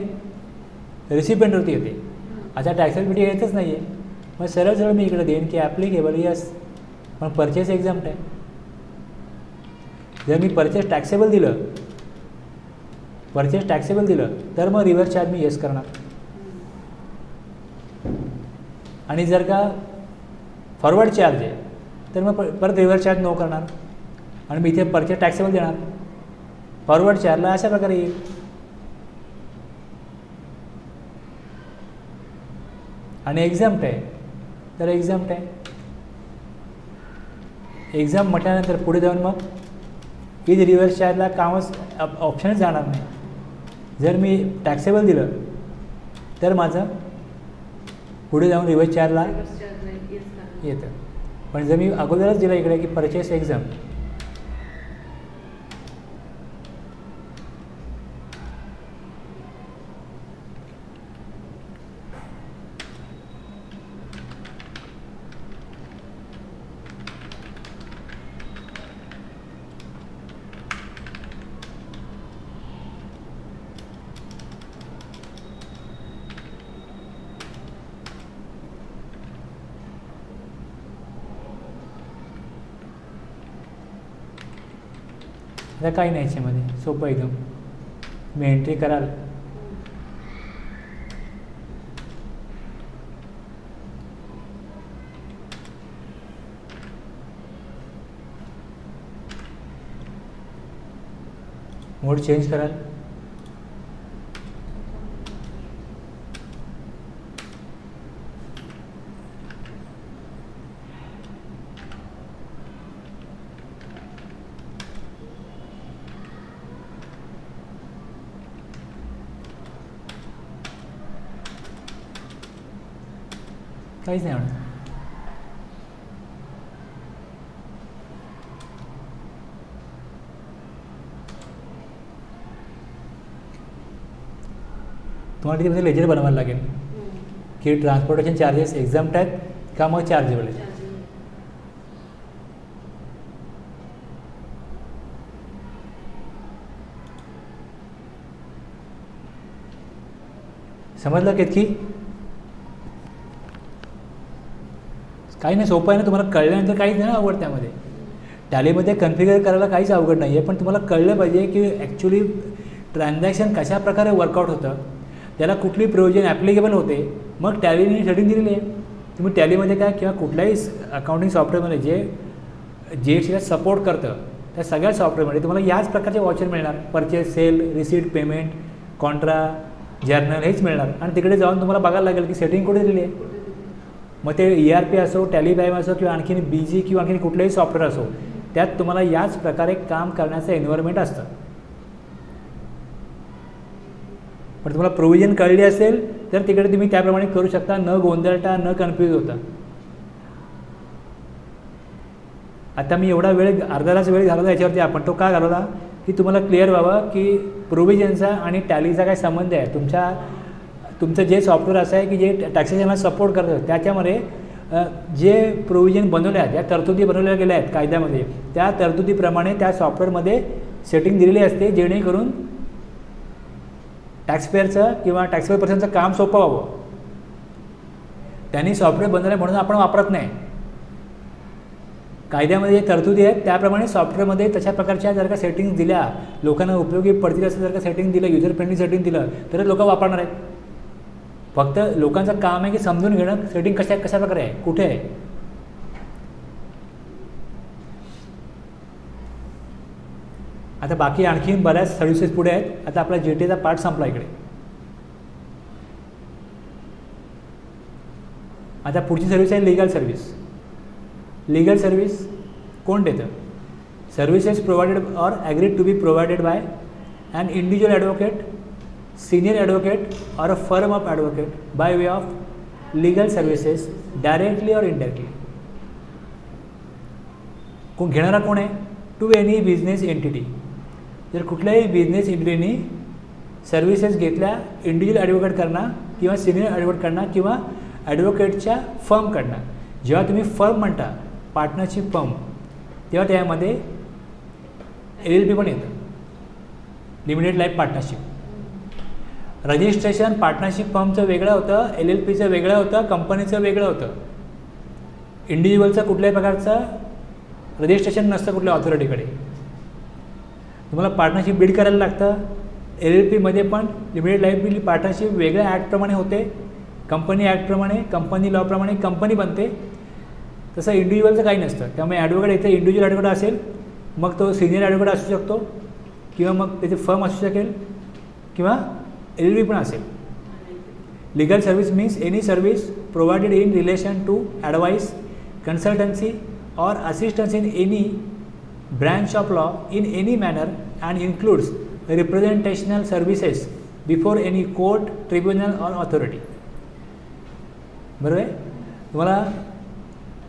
[SPEAKER 1] रिसिपेंटवरती येते. आता टॅक्सेबिलिटी येतच नाही आहे. मग सरळ सरळ मी इकडे देईन की ॲप्लिकेबल यस, पण परचेस एक्झाम्प्ट आहे. जर मी परचेस टॅक्सेबल दिलं तर मग रिव्हर्स चार्ज मी येस करणार. आणि जर का फॉरवर्ड चार्ज आहे तर मग परत रिव्हर्स चार्ज नो करणार आणि मी इथे परचेस टॅक्सेबल देणार. फॉरवर्ड चार्जला अशा प्रकारे येईल. आणि एक्झाम्प्ट आहे तर एक्झाम्प्ट आहे. एक्झाम म्हटल्यानंतर पुढे जाऊन मग इथे रिव्हर्स चार्जला कामच ऑप्शनच जाणार नाही. जर मी टॅक्सेबल दिलं तर माझं पुढे जाऊन रिव्हर्स चार्जला येतं. पण जर मी अगोदरच दिलं इकडे की परचेस एक्झाम, आता काही नाही याच्यामध्ये, सोपं एकदम. मी एंट्री कराल, मोड चेंज कराल, काहीच नाही होणार. तुम्हाला तिथे लेजर बनवायला लागेल की ट्रान्सपोर्टेशन चार्जेस एक्झाम्प्ट आहेत का मग चार्जेबल आहेत. समजलं कितकी? काही नाही, सोपं आहे ना. तुम्हाला कळल्यानंतर काहीच नाही ना अवघड त्यामध्ये. टॅलीमध्ये कन्फिगर करायला काहीच अवघड नाही आहे, पण तुम्हाला कळलं पाहिजे की ॲक्च्युली ट्रान्झॅक्शन कशा प्रकारे वर्कआउट होतं, त्याला कुठली प्रोविजन ॲप्लिकेबल होते. मग टॅलीने सेटिंग दिलेली आहे. तुम्ही टॅलीमध्ये काय किंवा कुठल्याही अकाउंटिंग सॉफ्टवेअरमध्ये जे GSTला सपोर्ट करतं त्या सगळ्या सॉफ्टवेअरमध्ये तुम्हाला याच प्रकारचे वाचर मिळणार. Purchase, sale, receipt, payment, contra, journal हेच मिळणार. आणि तिकडे जाऊन तुम्हाला बघायला लागेल की सेटिंग कुठे दिली आहे. मग ते ERP असो, टॅलीप्राइम असो किंवा आणखीन BG किंवा आणखीन कुठलंही सॉफ्टवेअर असो, त्यात तुम्हाला याच प्रकारे काम करण्याचं एन्व्हायरमेंट असतं. पण तुम्हाला प्रोव्हिजन कळली असेल तर तिकडे तुम्ही त्याप्रमाणे करू शकता, न गोंधळता, न कन्फ्यूज होता. आता मी एवढा वेळ, अर्धा तास वेळ घालवला याच्यावरती, आपण तो का घालवला की तुम्हाला क्लिअर व्हावं की प्रोव्हिजनचा आणि टॅलीचा काय संबंध आहे. तुमचं जे सॉफ्टवेअर असं आहे की जे टॅक्सेशनला सपोर्ट करतं, त्याच्यामध्ये जे प्रोव्हिजन बनवल्या आहेत, ज्या तरतुदी बनवल्या गेल्या आहेत कायद्यामध्ये, त्या तरतुदीप्रमाणे त्या सॉफ्टवेअरमध्ये सेटिंग दिलेली असते, जेणेकरून टॅक्सपेअरचं किंवा टॅक्सपेअर पर्सनचं काम सोपं व्हावं. त्यांनी सॉफ्टवेअर बनवलं म्हणून आपण वापरत नाही. कायद्यामध्ये जे तरतुदी आहेत त्याप्रमाणे सॉफ्टवेअरमध्ये तशा प्रकारच्या जर का सेटिंग्स दिल्या, लोकांना उपयोगी पडतील असं जर का सेटिंग दिलं, युजर फ्रेंडली सेटिंग दिलं, तरच लोक वापरणार आहेत. फक्त लोकांचं काम आहे की समजून घेणं सेटिंग कशा प्रकारे आहे, कुठे आहे. आता बाकी आणखीन बऱ्याच सर्व्हिसेस पुढे आहेत. आता आपला GTA पार्ट संपला इकडे. आता पुढची सर्व्हिस आहे लीगल सर्व्हिस. लीगल सर्व्हिस कोण देतं? Services provided or agreed to be provided by an individual advocate, senior advocate or a firm of advocate by way of legal services directly or indirectly. कोण घेणारा कोण आहे? To any business entity. जर कुठल्याही business एंटिटीनी services घेतल्या individual ॲडव्होकेटकडनं किंवा सिनियर ॲडव्होकेटकडनं किंवा ॲडव्होकेटच्या फर्मकडनं. जेव्हा तुम्ही फर्म म्हणता, पार्टनरशिप फर्म, तेव्हा त्यामध्ये LLP पण येतं, limited life partnership. Registration partnership फर्मचं वेगळं होतं, LLPचं वेगळं होतं, कंपनीचं वेगळं होतं. इंडिव्हिज्युअलचं कुठल्याही प्रकारचं रजिस्ट्रेशन नसतं कुठल्या ऑथॉरिटीकडे. तुम्हाला पार्टनरशिप बिल्ड करायला लागतं. LLPमध्ये पण लिमिटेड लाईफ पार्टनरशिप वेगळ्या ॲक्टप्रमाणे होते, कंपनी ॲक्टप्रमाणे, कंपनी लॉप्रमाणे कंपनी बनते. तसं इंडिव्हिज्युअलचं काही नसतं. त्यामुळे ॲडव्होकेट इथे इंडिव्हिज्युअल ॲडव्होकेट असेल, मग तो सिनियर ॲडव्होकेट असू शकतो किंवा मग त्याची फर्म असू शकेल किंवा LLP पण असेल. Legal service means any service provided in relation to advice, consultancy or assistance in any branch of law in any manner and includes representational services before any court, tribunal or authority. बरोबर आहे. तुम्हाला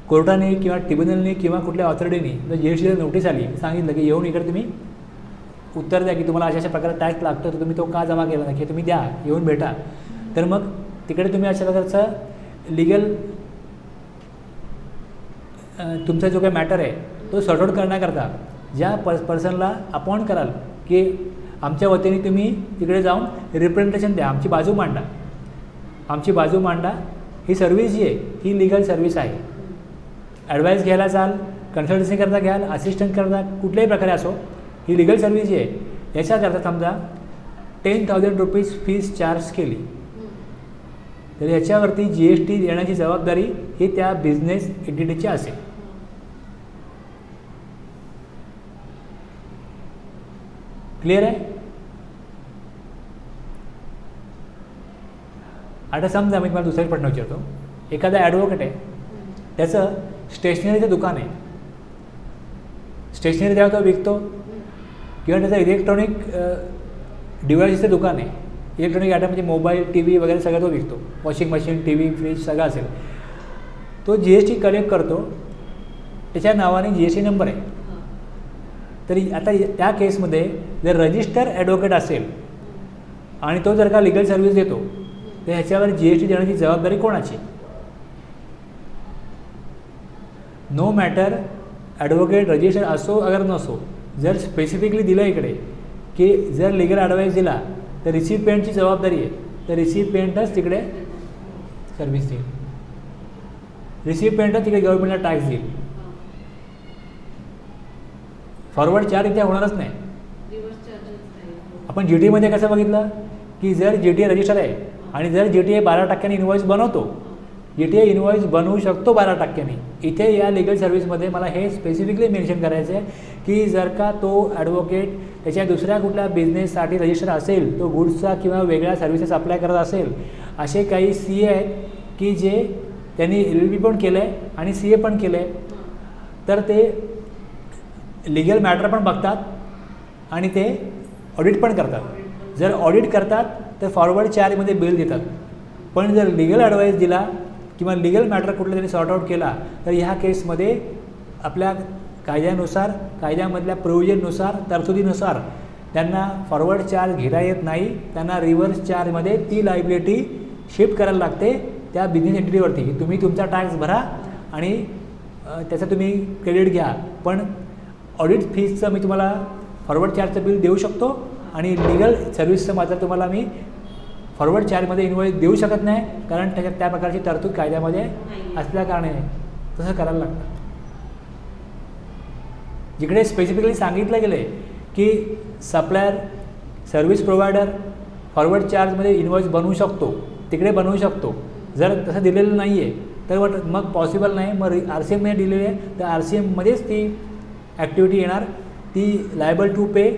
[SPEAKER 1] कोर्टाने किंवा ट्रिब्युनलने किंवा कुठल्या ऑथॉरिटीने जर GST notice आली, सांगितलं की येऊन इकडे तुम्ही उत्तर द्या की तुम्हाला अशा प्रकारे टॅक्स लागतो, तर तुम्ही तो का जमा केला नाही की तुम्ही द्या, येऊन भेटा, तर मग तिकडे तुम्ही अशा प्रकारचं लिगल तुमचा जो काही मॅटर आहे तो सॉर्ट आउट करण्याकरता ज्या पर्सनला अपॉइंट कराल की आमच्या वतीने तुम्ही तिकडे जाऊन रिप्रेझेंटेशन द्या, आमची बाजू मांडा, आमची बाजू मांडा, ही सर्व्हिस जी आहे ही लीगल सर्व्हिस आहे. ॲडवाईस घ्यायला जाल, कन्सल्टन्सी करता घ्याल, असिस्टंट करता, कुठल्याही प्रकारे असो, ही लीगल सर्व्हिस जी आहे याच्याकरता समजा 10,000 रुपीज फीस चार्ज केली तर याच्यावरती GST देण्याची जबाबदारी ही त्या बिझनेस एंटिटीची असेल. क्लिअर आहे. आता समजा मी तुम्हाला दुसरा प्रश्न विचारतो. एखादा ॲडव्होकेट आहे, त्याचं स्टेशनरीचं दुकान आहे, स्टेशनरी तेव्हा तो विकतो किंवा त्याचं इलेक्ट्रॉनिक डिव्हाइसचं दुकान आहे, इलेक्ट्रॉनिक आयटम म्हणजे मोबाईल, TV वगैरे सगळं तो विकतो, वॉशिंग मशीन, TV, फ्रीज सगळं असेल. तो GST कलेक्ट करतो, त्याच्या नावाने GST नंबर आहे. तरी आता त्या केसमध्ये जर रजिस्टर ॲडव्होकेट असेल आणि तो जर का लिगल सर्व्हिस देतो तर ह्याच्यावर GST देण्याची जबाबदारी कोणाची? नो मॅटर ॲडव्होकेट रजिस्टर असो अगर नसो, जर स्पेसिफिकली दिलं इकडे की जर लिगल ॲडवाईस दिला तर रिसिपिएंटची जबाबदारी आहे, तर रिसिपिएंटच तिकडे सर्व्हिस देईल, रिसिपिएंटच तिकडे गव्हर्नमेंटला टॅक्स देईल. फॉरवर्ड चार्ज इथे होणारच नाही. आपण GTमध्ये कसं बघितलं की जर GTA रजिस्टर आहे आणि जर GTA 12% इनवॉइस बनवतो GTA इनवॉइस बनवू शकतो 12%. इथे या लिगल सर्व्हिसमध्ये मला हे स्पेसिफिकली मेन्शन करायचं आहे की जर का तो ॲडव्होकेट त्याच्या दुसऱ्या कुठल्या बिझनेससाठी रजिस्टर असेल, तो गुड्सचा किंवा वेगळ्या सर्व्हिसेस अप्लाय करत असेल, असे काही CA आहेत की जे त्यांनी LLB पण केलं आहे आणि CA पण केलं आहे, तर ते लिगल मॅटर पण बघतात आणि ते ऑडिट पण करतात. जर ऑडिट करतात तर फॉरवर्ड चार्जमध्ये बिल देतात. पण जर लिगल ॲडवाईस दिला किंवा लिगल मॅटर कुठला तरी सॉर्ट आऊट केला तर ह्या केसमध्ये आपल्या कायद्यानुसार, कायद्यामधल्या प्रोव्हिजननुसार, तरतुदीनुसार त्यांना फॉरवर्ड चार्ज घेता येत नाही. त्यांना रिव्हर्स चार्जमध्ये ती लायबिलिटी शिफ्ट करायला लागते त्या बिझनेस एंटिटीवरती की तुम्ही तुमचा टॅक्स भरा आणि त्याचं तुम्ही क्रेडिट घ्या, पण ऑडिट फीजचं मी तुम्हाला फॉरवर्ड चार्जचं बिल देऊ शकतो आणि लिगल सर्व्हिसचं मात्र तुम्हाला मी फॉरवर्ड चार्जमध्ये इनवॉइस देऊ शकत नाही, कारण त्याच्यात त्या प्रकारची तरतूद कायद्यामध्ये असल्याकारणे तसं करायला लागतं. जिकडे स्पेसिफिकली सांगितलं गेलं आहे की सप्लायर, सर्व्हिस प्रोव्हायडर फॉरवर्ड चार्जमध्ये इनवॉइस बनवू शकतो, तिकडे बनवू शकतो. जर तसं दिलेलं नाही आहे तर मग पॉसिबल नाही. मग RCMने दिलेली आहे तर RCMमध्येच ती ॲक्टिव्हिटी येणार, ती लायबल टू पे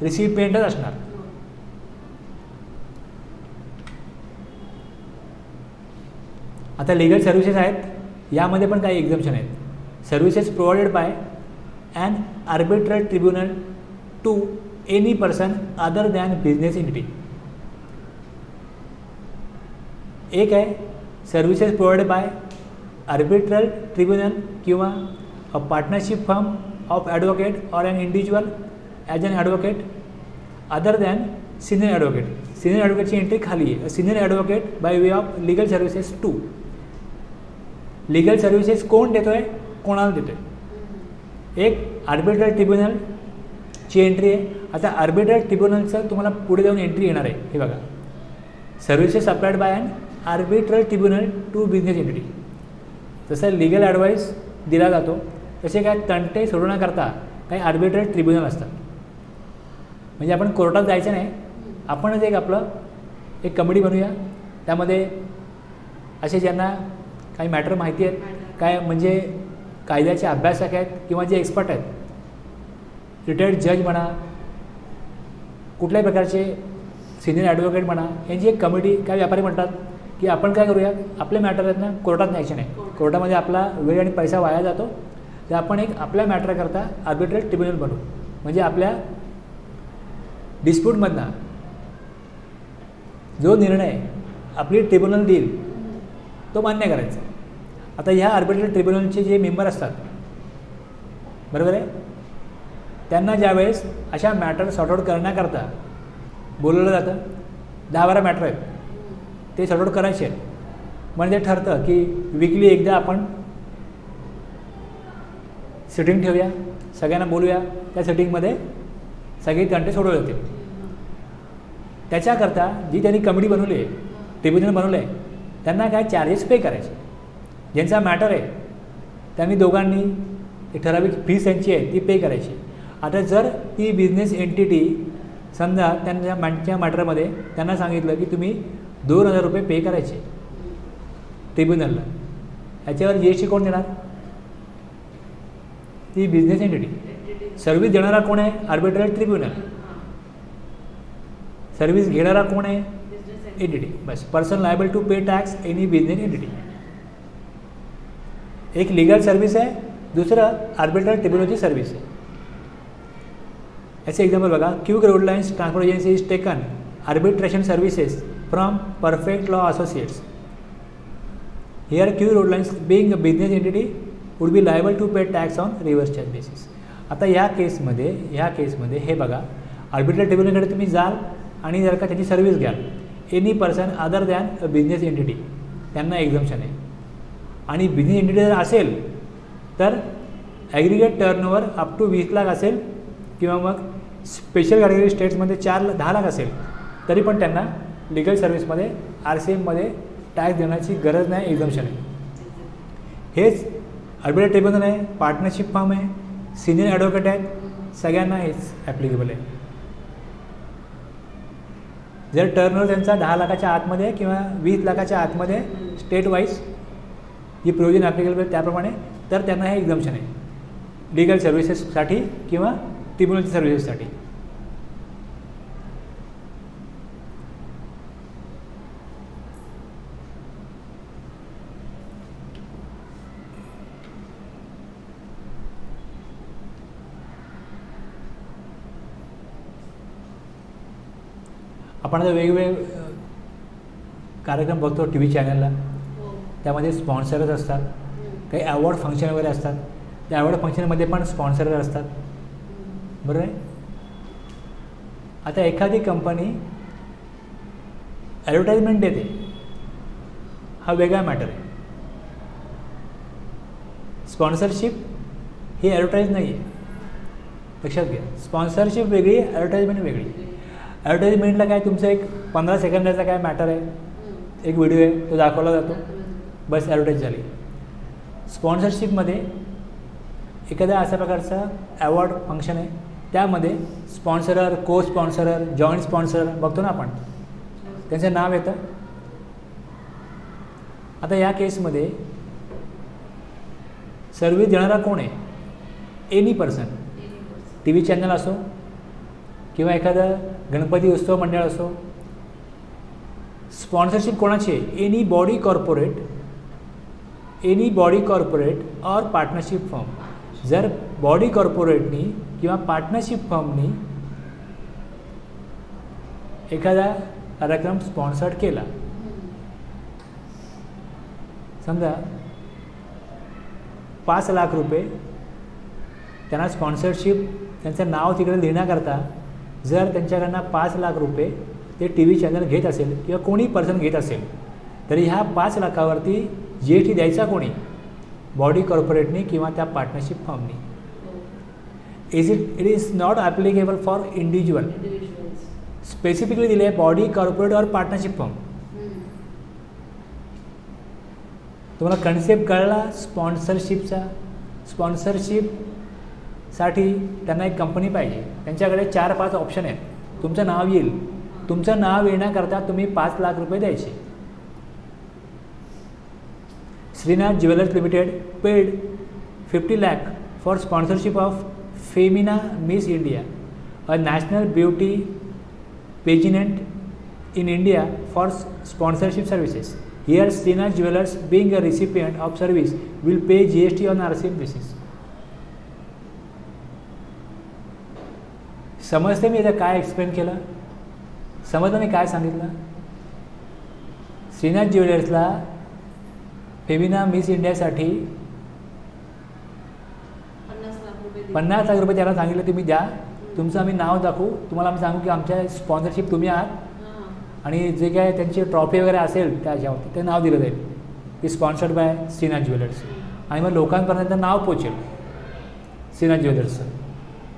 [SPEAKER 1] रिसिपिएंटच असणार. आता लिगल सर्व्हिसेस आहेत, यामध्ये पण काही एक्झम्पशन आहेत. Services provided by an arbitral tribunal to any person other than business entity. एक आहे services provided by arbitral tribunal किंवा a partnership firm of advocate or an individual as an advocate other than senior advocate. Senior ॲडव्होकेटची entry खाली आहे. Senior advocate by way of legal services to. Legal services कोण देतो आहे, कोणाला देतो आहे? एक आर्बिट्रल ट्रिब्युनलची एंट्री आहे. आता आर्बिट्रल ट्रिब्युनलचं तुम्हाला पुढे जाऊन एंट्री येणार आहे. हे बघा, services applied by an arbitral tribunal to business entity. जसं लिगल ॲडवाईस दिला जातो तसे काय तंटे सोडवण्याकरता काही आर्बिट्रल ट्रिब्युनल असतात. म्हणजे आपण कोर्टात जायचं नाही, आपणच एक कमिटी बनवूया. त्यामध्ये असे ज्यांना काही मॅटर माहिती आहेत, काय म्हणजे कायद्याचे अभ्यासक आहेत किंवा जे एक्सपर्ट आहेत, रिटायर्ड जज म्हणा, कुठल्याही प्रकारचे सिनियर ॲडव्होकेट म्हणा, यांची एक कमिटी. काय व्यापारी म्हणतात की आपण काय करूया, आपले मॅटर आहेत ना कोर्टात न्यायचे नाही, कोर्टामध्ये आपला वेळ आणि पैसा वाया जातो, तर आपण एक आपल्या मॅटरकरता आर्बिट्रल ट्रिब्युनल बनवू. म्हणजे आपल्या डिस्प्यूटमधनं जो निर्णय आपली ट्रिब्युनल देईल तो मान्य करायचा. आता ह्या आर्बिट्रल ट्रिब्युनलचे जे मेंबर असतात, बरोबर आहे, त्यांना ज्यावेळेस अशा मॅटर सॉर्ट आऊट करण्याकरता बोलवलं जातं, 10-12 मॅटर आहेत, ते सॉर्ट आऊट करायचे आहेत. म्हणजे ठरतं की वीकली एकदा आपण सिटिंग ठेवूया, सगळ्यांना बोलूया, त्या सिटिंगमध्ये सगळी तंटे सोडवले जातील. त्याच्याकरता जी त्यांनी कमिटी बनवली आहे, ट्रिब्युनल बनवलं आहे, त्यांना काय चार्जेस पे करायचे. ज्यांचा मॅटर आहे त्यांनी दोघांनी एक ठराविक फीस त्यांची आहे ती पे करायची. आता जर ती बिझनेस एंटिटी समजा त्यांच्या मॅटरमध्ये त्यांना सांगितलं की तुम्ही 2,000 रुपये पे करायचे ट्रिब्युनलला, याच्यावर GST कोण देणार? ती बिझनेस एंटिटी. सर्व्हिस देणारा कोण आहे? Arbitral tribunal. सर्व्हिस घेणारा कोण आहे? एंटिटी. बस, person liable to pay tax any business entity. एक लिगल सर्व्हिस आहे, दुसरं आर्बिट्रल ट्रिब्युनलची सर्व्हिस आहे. याचे एक्झाम्पल बघा, Quick Road Lines Transport Agency is taken arbitration services from Perfect Law Associates. Here Quick Road Lines being a business entity would be liable to pay tax on reverse charge basis. आता ह्या केसमध्ये हे बघा, arbitral ट्रिब्युनलकडे तुम्ही जाल आणि जर का त्याची सर्व्हिस घ्याल, any person other than a business entity, त्यांना एक्झम्पशन आहे. आणि बिझनेस एंटिटी जर असेल तर aggregate turnover up to 20 lakh असेल किंवा मग स्पेशल कॅटेगरी स्टेट्समध्ये 10 लाख असेल तरी पण त्यांना लिगल सर्व्हिसमध्ये RCMमध्ये टॅक्स देण्याची गरज नाही, एक्झम्पशन आहे. हेच आर्बिट्रल ट्रिब्युनल आहे, पार्टनरशिप फर्म आहे, सिनियर ॲडव्होकेट आहेत, सगळ्यांना हेच ॲप्लिकेबल आहे. जर टर्नओव्हर त्यांचा 10 लाखाच्या आतमध्ये किंवा 20 लाखाच्या आतमध्ये स्टेट वाईज जी प्रोव्हिजन ॲप्लिकेबल आहे त्याप्रमाणे, तर त्यांना हे एक्झम्पशन आहे लिगल सर्व्हिसेससाठी किंवा ट्रिब्युनल सर्व्हिसेससाठी. आपण आता वेगवेगळे कार्यक्रम बघतो टी व्ही चॅनलला, त्यामध्ये स्पॉन्सरच असतात, काही अवॉर्ड फंक्शन वगैरे असतात, त्या अवॉर्ड फंक्शनमध्ये पण स्पॉन्सर असतात, बरोबर आहे. आता एखादी कंपनी ॲडव्हर्टाइजमेंट देते, हा वेगळा मॅटर आहे. स्पॉन्सरशिप ही ॲडव्हर्टाईज नाही आहे, लक्षात घ्या. स्पॉन्सरशिप वेगळी, ॲडव्हर्टाइजमेंट वेगळी. ॲडव्हर्टाइजमेंटला काय तुमचं एक 15 सेकंदाचा काय मॅटर आहे, एक व्हिडिओ आहे तो दाखवला जातो, बस ॲडव्हर्टाईज झाली. स्पॉन्सरशिपमध्ये एखाद्या अशा प्रकारचा अवॉर्ड फंक्शन आहे, त्यामध्ये स्पॉन्सरर, को स्पॉन्सरर, जॉईंट स्पॉन्सर बघतो ना आपण, त्यांचं नाव येतं. आता या केसमध्ये सर्व्हिस देणारा कोण आहे? Any person. T V channel असो किंवा एखादं गणपती उत्सव मंडळ असो. स्पॉन्सरशिप कोणाची आहे? एनी बॉडी कॉर्पोरेट और पार्टनरशिप फर्म. जर बॉडी कॉर्पोरेटनी किंवा पार्टनरशिप फर्मनी एखादा कार्यक्रम स्पॉन्सर्ड केला, समजा 5 लाख रुपये त्यांना स्पॉन्सरशिप, त्यांचं नाव तिकडे लिहिण्याकरता जर त्यांच्याकडनं 5 लाख रुपये ते टी व्ही चॅनल घेत असेल किंवा कोणी पर्सन घेत असेल, तरी ह्या 5 लाखावरती GST द्यायचा कोणी? बॉडी कॉर्पोरेटनी किंवा त्या पार्टनरशिप फर्मनी. It is not applicable for individual. Specifically दिले आहे बॉडी कॉर्पोरेट और पार्टनरशिप फर्म. तुम्हाला कन्सेप्ट कळला स्पॉन्सरशिपचा? स्पॉन्सरशिपसाठी त्यांना एक कंपनी पाहिजे, त्यांच्याकडे 4-5 ऑप्शन आहेत. तुमचं नाव येईल, तुमचं नाव येण्याकरता तुम्ही 5 लाख रुपये द्यायचे. Srinath jewellers limited paid 50 lakh for sponsorship of Femina Miss India, a national beauty pageant in India for sponsorship services. Here Srinath Jewellers, being a recipient of service, will pay GST on RCM basis. समजते मी इथं काय explain केलं? समजलं मी काय सांगितलं? Srinath ज्वेलर्सला Femina miss इंडियासाठी 50 लाख रुपये त्याला सांगितलं तुम्ही द्या, तुमचं आम्ही नाव दाखवू, तुम्हाला आम्ही सांगू की आमच्या स्पॉन्सरशिप तुम्ही आहात, आणि जे काय त्यांची ट्रॉफी वगैरे असेल त्याच्यावरती ते नाव दिलं जाईल की स्पॉन्सर्ड बाय श्रीनाथ ज्वेलर्स, आणि मग लोकांपर्यंत नाव पोचेल श्रीनाथ ज्वेलर्सचं.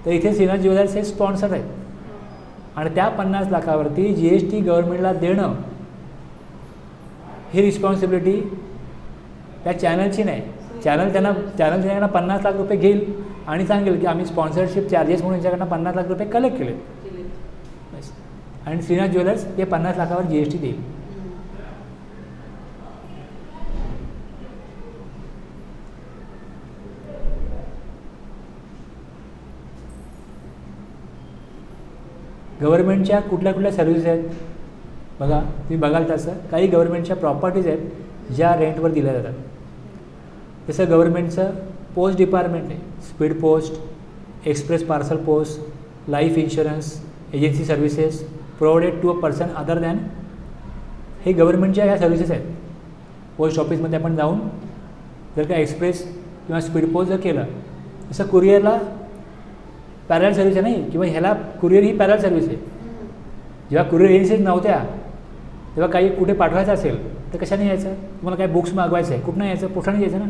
[SPEAKER 1] तर इथे श्रीनाथ ज्वेलर्स हे स्पॉन्सर आहेत, आणि त्या 50 लाखावरती GST गव्हर्नमेंटला देणं ही रिस्पॉन्सिबिलिटी त्या चॅनलची नाही. चॅनल त्यांच्याकडनं 50 लाख रुपये घेईल आणि सांगेल की आम्ही स्पॉन्सरशिप चार्जेस म्हणून यांच्याकडनं 50 लाख रुपये कलेक्ट केले, आणि श्रीनाथ ज्वेलर्स हे 50 लाखावर GST देईल. गव्हर्नमेंटच्या कुठल्या सर्व्हिसेस आहेत बघा, तुम्ही बघाल तसं काही गव्हर्नमेंटच्या प्रॉपर्टीज आहेत ज्या रेंटवर दिल्या जातात. जसं गव्हर्नमेंटचं पोस्ट डिपार्टमेंट आहे, speed post, express parcel post, life insurance, agency services provided to a person other than, हे गव्हर्नमेंटच्या ह्या सर्व्हिसेस आहेत. पोस्ट ऑफिसमध्ये आपण जाऊन जर का एक्सप्रेस किंवा स्पीड पोस्ट जर केलं, तसं कुरिअरला पॅरल सर्व्हिस आहे नाही, किंवा ह्याला कुरिअर ही पॅरल सर्व्हिस आहे. जेव्हा कुरिअर एजन्सीज नव्हत्या तेव्हा काही कुठे पाठवायचं असेल तर कशाने यायचं? तुम्हाला काय बुक्स मागवायचं आहे, कुठनं यायचं? पोस्टाने यायचं ना.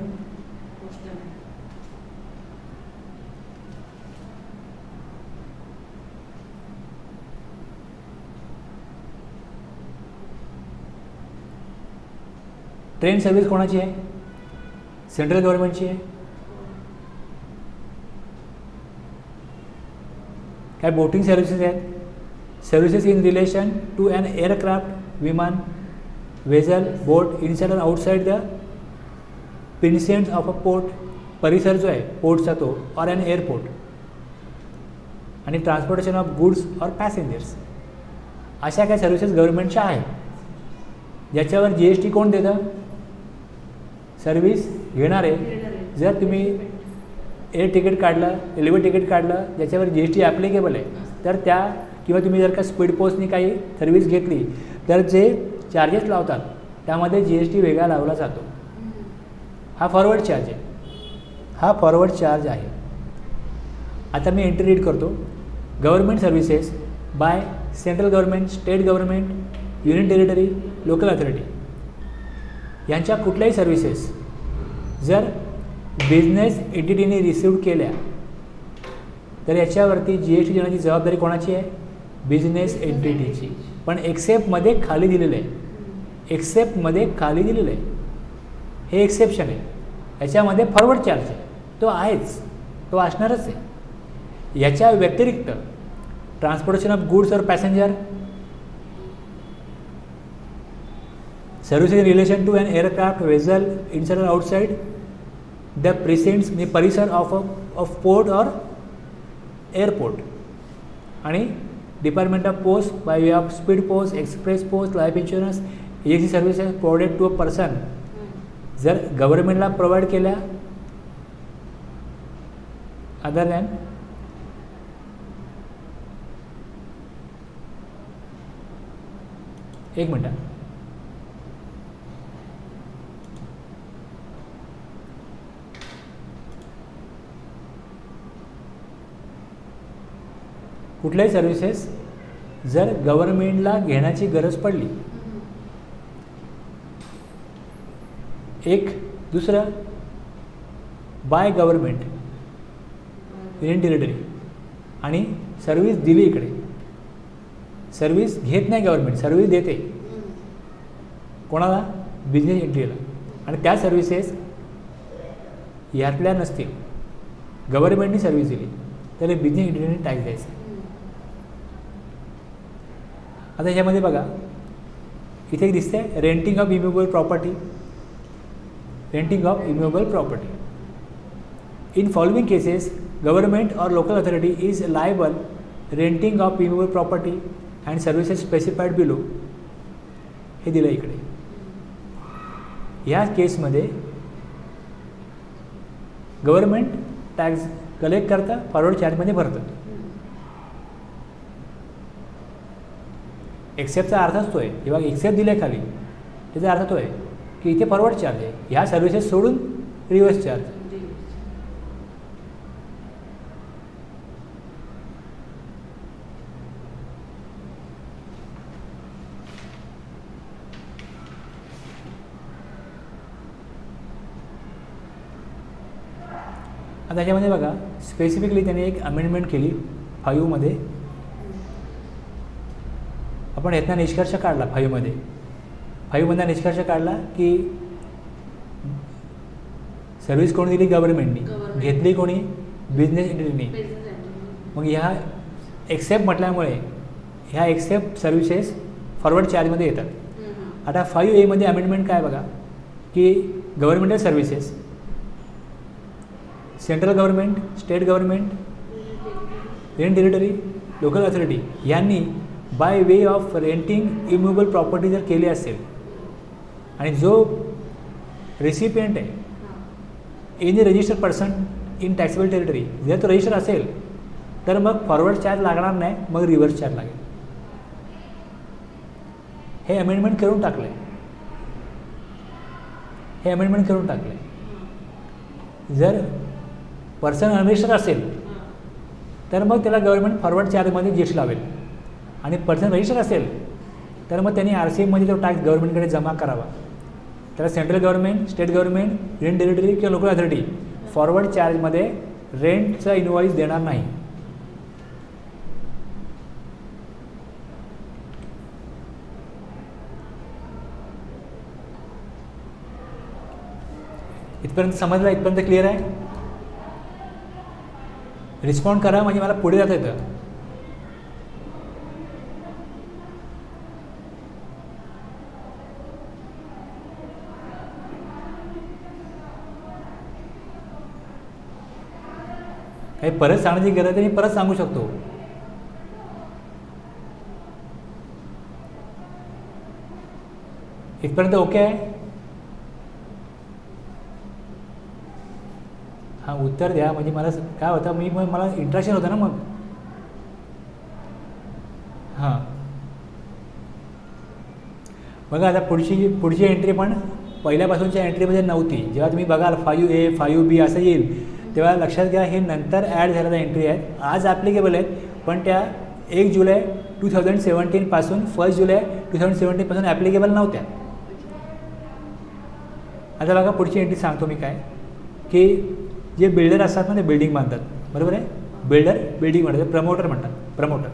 [SPEAKER 1] ट्रेन सर्व्हिस कोणाची आहे? सेंट्रल गव्हर्नमेंटची आहे. काय बोटिंग सर्व्हिसेस आहेत? Services in relation to an aircraft, विमान, vessel boat inside and outside the precincts of a port, परिसर जो आहे पोर्टचा तो, ऑर ॲन एअरपोर्ट, आणि transportation of goods or passengers. अशा काही सर्व्हिसेस गव्हर्नमेंटच्या आहेत ज्याच्यावर GST कोण देतं? सर्व्हिस घेणारे. जर तुम्ही एअर तिकीट काढलं, रेल्वे तिकीट काढलं ज्याच्यावर GST ॲप्लिकेबल आहे, तर त्या किंवा तुम्ही जर का स्पीड पोस्टनी काही सर्व्हिस घेतली तर जे चार्जेस लावतात त्यामध्ये GST वेगळा लावला जातो. हा फॉरवर्ड चार्ज आहे, हा फॉरवर्ड चार्ज आहे. आता मी एंट्री रीड करतो. Government services by central government, state government, union territory, local authority यांच्या कुठल्याही सर्व्हिसेस जर बिझनेस एंटिटीने रिसिव्ह केल्या तर याच्यावरती GST देण्याची जबाबदारी कोणाची आहे? बिझनेस एंटिटीची. पण एक्सेप्टमध्ये खाली दिलेलं आहे, एक्सेप्टमध्ये खाली दिलेलं आहे. हे एक्सेप्शन आहे. याच्यामध्ये फॉरवर्ड चार्ज आहे, तो आहेच, तो असणारच आहे. याच्या व्यतिरिक्त ट्रान्सपोर्टेशन ऑफ गुड्स और passenger, services in relation to an aircraft, vessel inside और आउटसाइड द प्रिसेंट्स, म्हणजे परिसर ऑफ पोर्ट और एअरपोर्ट, आणि department of post by way of speed post, express post, life insurance, EXC services provided to a person. जर गव्हर्नमेंटला provide केल्या other than एक minute, कुठल्याही सर्व्हिसेस जर गव्हर्नमेंटला घेण्याची गरज पडली, एक दुसरं बाय गव्हर्नमेंट, युनियन टेरिटरी, आणि सर्व्हिस दिली इकडे, सर्व्हिस घेत नाही गव्हर्नमेंट, सर्व्हिस देते कोणाला? बिझनेस एंटिटीला. आणि त्या सर्व्हिसेस यातल्या नसतील, गव्हर्नमेंटनी सर्व्हिस दिली तर बिझनेस एंटिटीने टॅक्स द्यायचा. आता ह्यामध्ये बघा इथे दिसते renting of immovable property, renting of immovable property. In following cases government और local authority is liable renting of immovable property and services specified below. हे दिलं इकडे. ह्या केसमध्ये गव्हर्नमेंट टॅक्स कलेक्ट करतं, फॉरवर्ड चार्जमध्ये भरतं. एक्सेप्टचा अर्थच तो आहे, जेव्हा एक्सेप्ट दिले खाली त्याचा अर्थ तो आहे की इथे फॉरवर्ड चार्ज आहे, ह्या सर्व्हिसेस सोडून रिव्हर्स चार्ज. आता त्याच्यामध्ये बघा स्पेसिफिकली त्याने एक अमेंडमेंट केली 5 मध्ये. आपण यातनं निष्कर्ष काढला 5 मध्ये, 5 मधला निष्कर्ष काढला की सर्व्हिस कोणी दिली? गव्हर्नमेंटनी. घेतली कोणी? बिझनेस एंटिटीनी. मग ह्या एक्सेप्ट म्हटल्यामुळे ह्या एक्सेप्ट सर्व्हिसेस फॉरवर्ड चार्जमध्ये येतात. आता 5A मध्ये अमेंडमेंट काय बघा की governmental services central government, state government, union territory, local authority यांनी by way of renting immovable property जर केली असेल आणि जो रेसिपियंट आहे in registered person in taxable territory जर तो रजिस्टर असेल तर मग फॉरवर्ड चार्ज लागणार नाही, मग रिव्हर्स चार्ज लागेल. हे अमेंडमेंट करून टाकलं आहे, हे अमेंडमेंट करून टाकलं आहे. जर पर्सन अनरजिस्टर्ड असेल तर मग त्याला गव्हर्नमेंट फॉरवर्ड चार्जमध्ये GST लावेल, आणि पर्सन रजिस्टर असेल तर मग त्यांनी RCMमध्ये तो टॅक्स गव्हर्नमेंटकडे जमा करावा. त्याला central government, state government, union territory किंवा लोकल अथॉरिटी फॉरवर्ड चार्जमध्ये रेंटचा इनवॉइस देणार नाही. इथपर्यंत समजलं? इथपर्यंत क्लिअर आहे? रिस्पॉन्ड करा म्हणजे मला पुढे जाता येतं. हे परत सांगण्याची गरज आहे, मी परत सांगू शकतो. इथपर्यंत ओके आहे? हां, उत्तर द्या. म्हणजे मला काय होतं, मला इंटरेक्शन होतं ना मग. हां, बघा आता पुढची एंट्री पण पहिल्यापासूनच्या एंट्रीमध्ये नव्हती. जेव्हा तुम्ही बघाल 5A 5B असं येईल तेव्हा लक्षात घ्या हे नंतर ॲड झालेल्या एंट्री आहेत, आज ॲप्लिकेबल आहेत, पण त्या 1 जुलै 2017 पासून 1 जुलै 2017 पासून ॲप्लिकेबल नव्हत्या. आता बघा पुढची एंट्री सांगतो मी काय, की जे बिल्डर असतात ना ते बिल्डिंग बांधतात, बरोबर आहे. बिल्डिंग म्हणतात, प्रमोटर म्हणतात, प्रमोटर.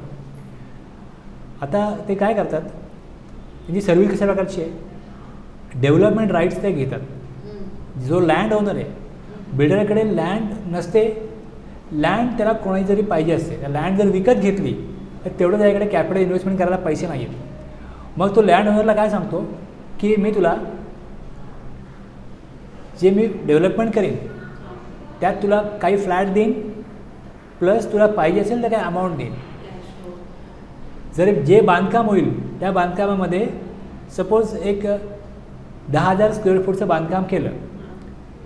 [SPEAKER 1] आता ते काय करतात, त्यांची सर्व्हिस कशा प्रकारची आहे, डेव्हलपमेंट राईट्स ते घेतात. जो लँड ओनर आहे, बिल्डरकडे लँड नसते, लँड त्याला कोणाची जरी पाहिजे असते, लँड जर विकत घेतली तर तेवढं त्याच्याकडे कॅपिटल इन्व्हेस्टमेंट करायला पैसे नाही आहेत. मग तो लँड ओनरला काय सांगतो की मी तुला जे मी डेव्हलपमेंट करेन त्यात तुला काही फ्लॅट देईन, प्लस तुला पाहिजे असेल तर काही अमाऊंट देईन. जर जे बांधकाम होईल त्या बांधकामामध्ये सपोज एक 10,000 स्क्वेअर फूटचं बांधकाम केलं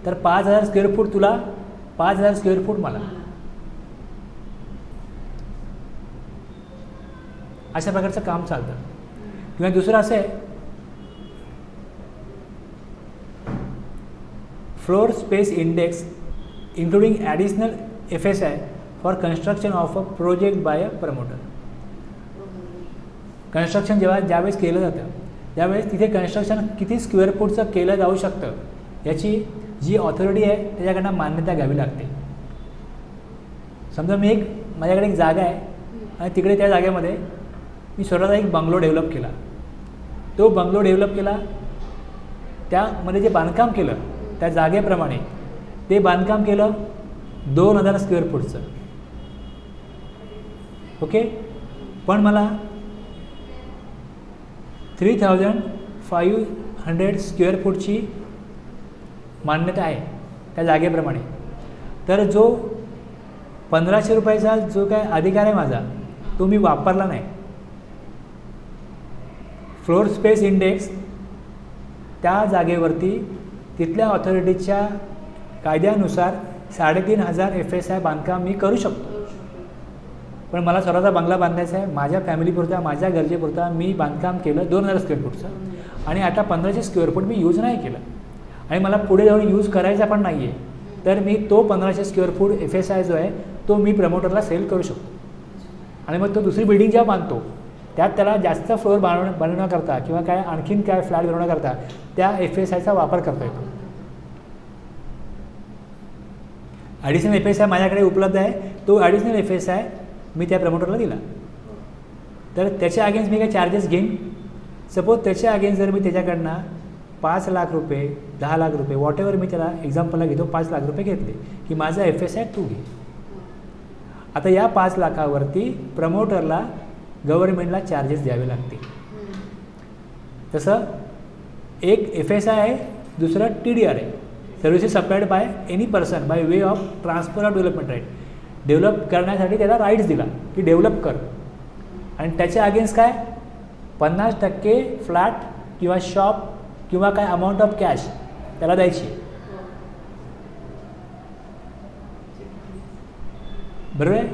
[SPEAKER 1] तर 5,000 स्क्वेअर फूट तुला, 5,000 स्क्वेअर फूट मला, अशा प्रकारचं काम चालतं. किंवा दुसरं असं आहे, floor space index including additional FSI for construction of a project by a promoter. Construction ज्यावेळेस केलं जातं त्यावेळेस तिथे कन्स्ट्रक्शन किती स्क्वेअर फूटचं केलं जाऊ शकतं याची जी ऑथॉरिटी आहे त्याच्याकडनं मान्यता घ्यावी लागते. समजा माझ्याकडे एक जागा आहे आणि तिकडे त्या जागेमध्ये मी स्वतःचा एक बंगलो डेव्हलप केला. तो बंगलो डेव्हलप केला, त्यामध्ये जे बांधकाम केलं त्या जागेप्रमाणे ते बांधकाम केलं 2,000 स्क्वेअर फूटचं, ओके. पण मला 3,500 स्क्वेअर फूटची मान्यता आहे त्या जागेप्रमाणे. तर जो 1,500 रुपयाचा जो काय अधिकार आहे माझा तो मी वापरला नाही. फ्लोर स्पेस इंडेक्स त्या जागेवरती तिथल्या ऑथॉरिटीच्या कायद्यानुसार 3,500 FSI बांधकाम मी करू शकतो. पण मला स्वतःचा बंगला बांधायचा आहे, माझ्या फॅमिलीपुरता, माझ्या गरजेपुरता मी बांधकाम केलं 2,000 स्क्वेअर फूटचं, आणि आता 1,500 स्क्वेअर फूट मी यूज नाही केलं आणि मला पुढे जाऊन यूज करायचा पण नाही आहे, तर मी तो 1,500 स्क्वेअर फूट FSI जो आहे तो मी प्रमोटरला सेल करू शकतो. आणि मग तो दुसरी बिल्डिंग जेव्हा बांधतो त्यात त्याला जास्त फ्लोअर बनवण्याकरता किंवा काय आणखीन काय फ्लॅट बनवण्याकरता त्या FSIचा वापर करता येतो. ॲडिशनल FSI माझ्याकडे उपलब्ध आहे, तो ॲडिशनल FSI मी त्या प्रमोटरला दिला तर त्याच्या अगेन्स्ट मी काही चार्जेस घेईन. सपोज त्याच्या अगेन्स्ट जर मी त्याच्याकडनं 5 लाख रुपये, 10 लाख रुपये, वॉट एव्हर मी त्याला एक्झाम्पलला घेतो, 5 लाख रुपये घेतले की माझा FSI तू घे. आता या 5 लाखावरती प्रमोटरला गव्हर्नमेंटला चार्जेस द्यावे लागतील. तसं एक FSI आहे, दुसरं TDR आहे, services supplied by any person by way of transfer of development right. Develop करण्यासाठी त्याला राईट्स दिला की डेव्हलप कर, आणि त्याच्या अगेन्स्ट काय 50% फ्लॅट किंवा शॉप किंवा काय अमाऊंट ऑफ कॅश त्याला द्यायची, बरोबर आहे.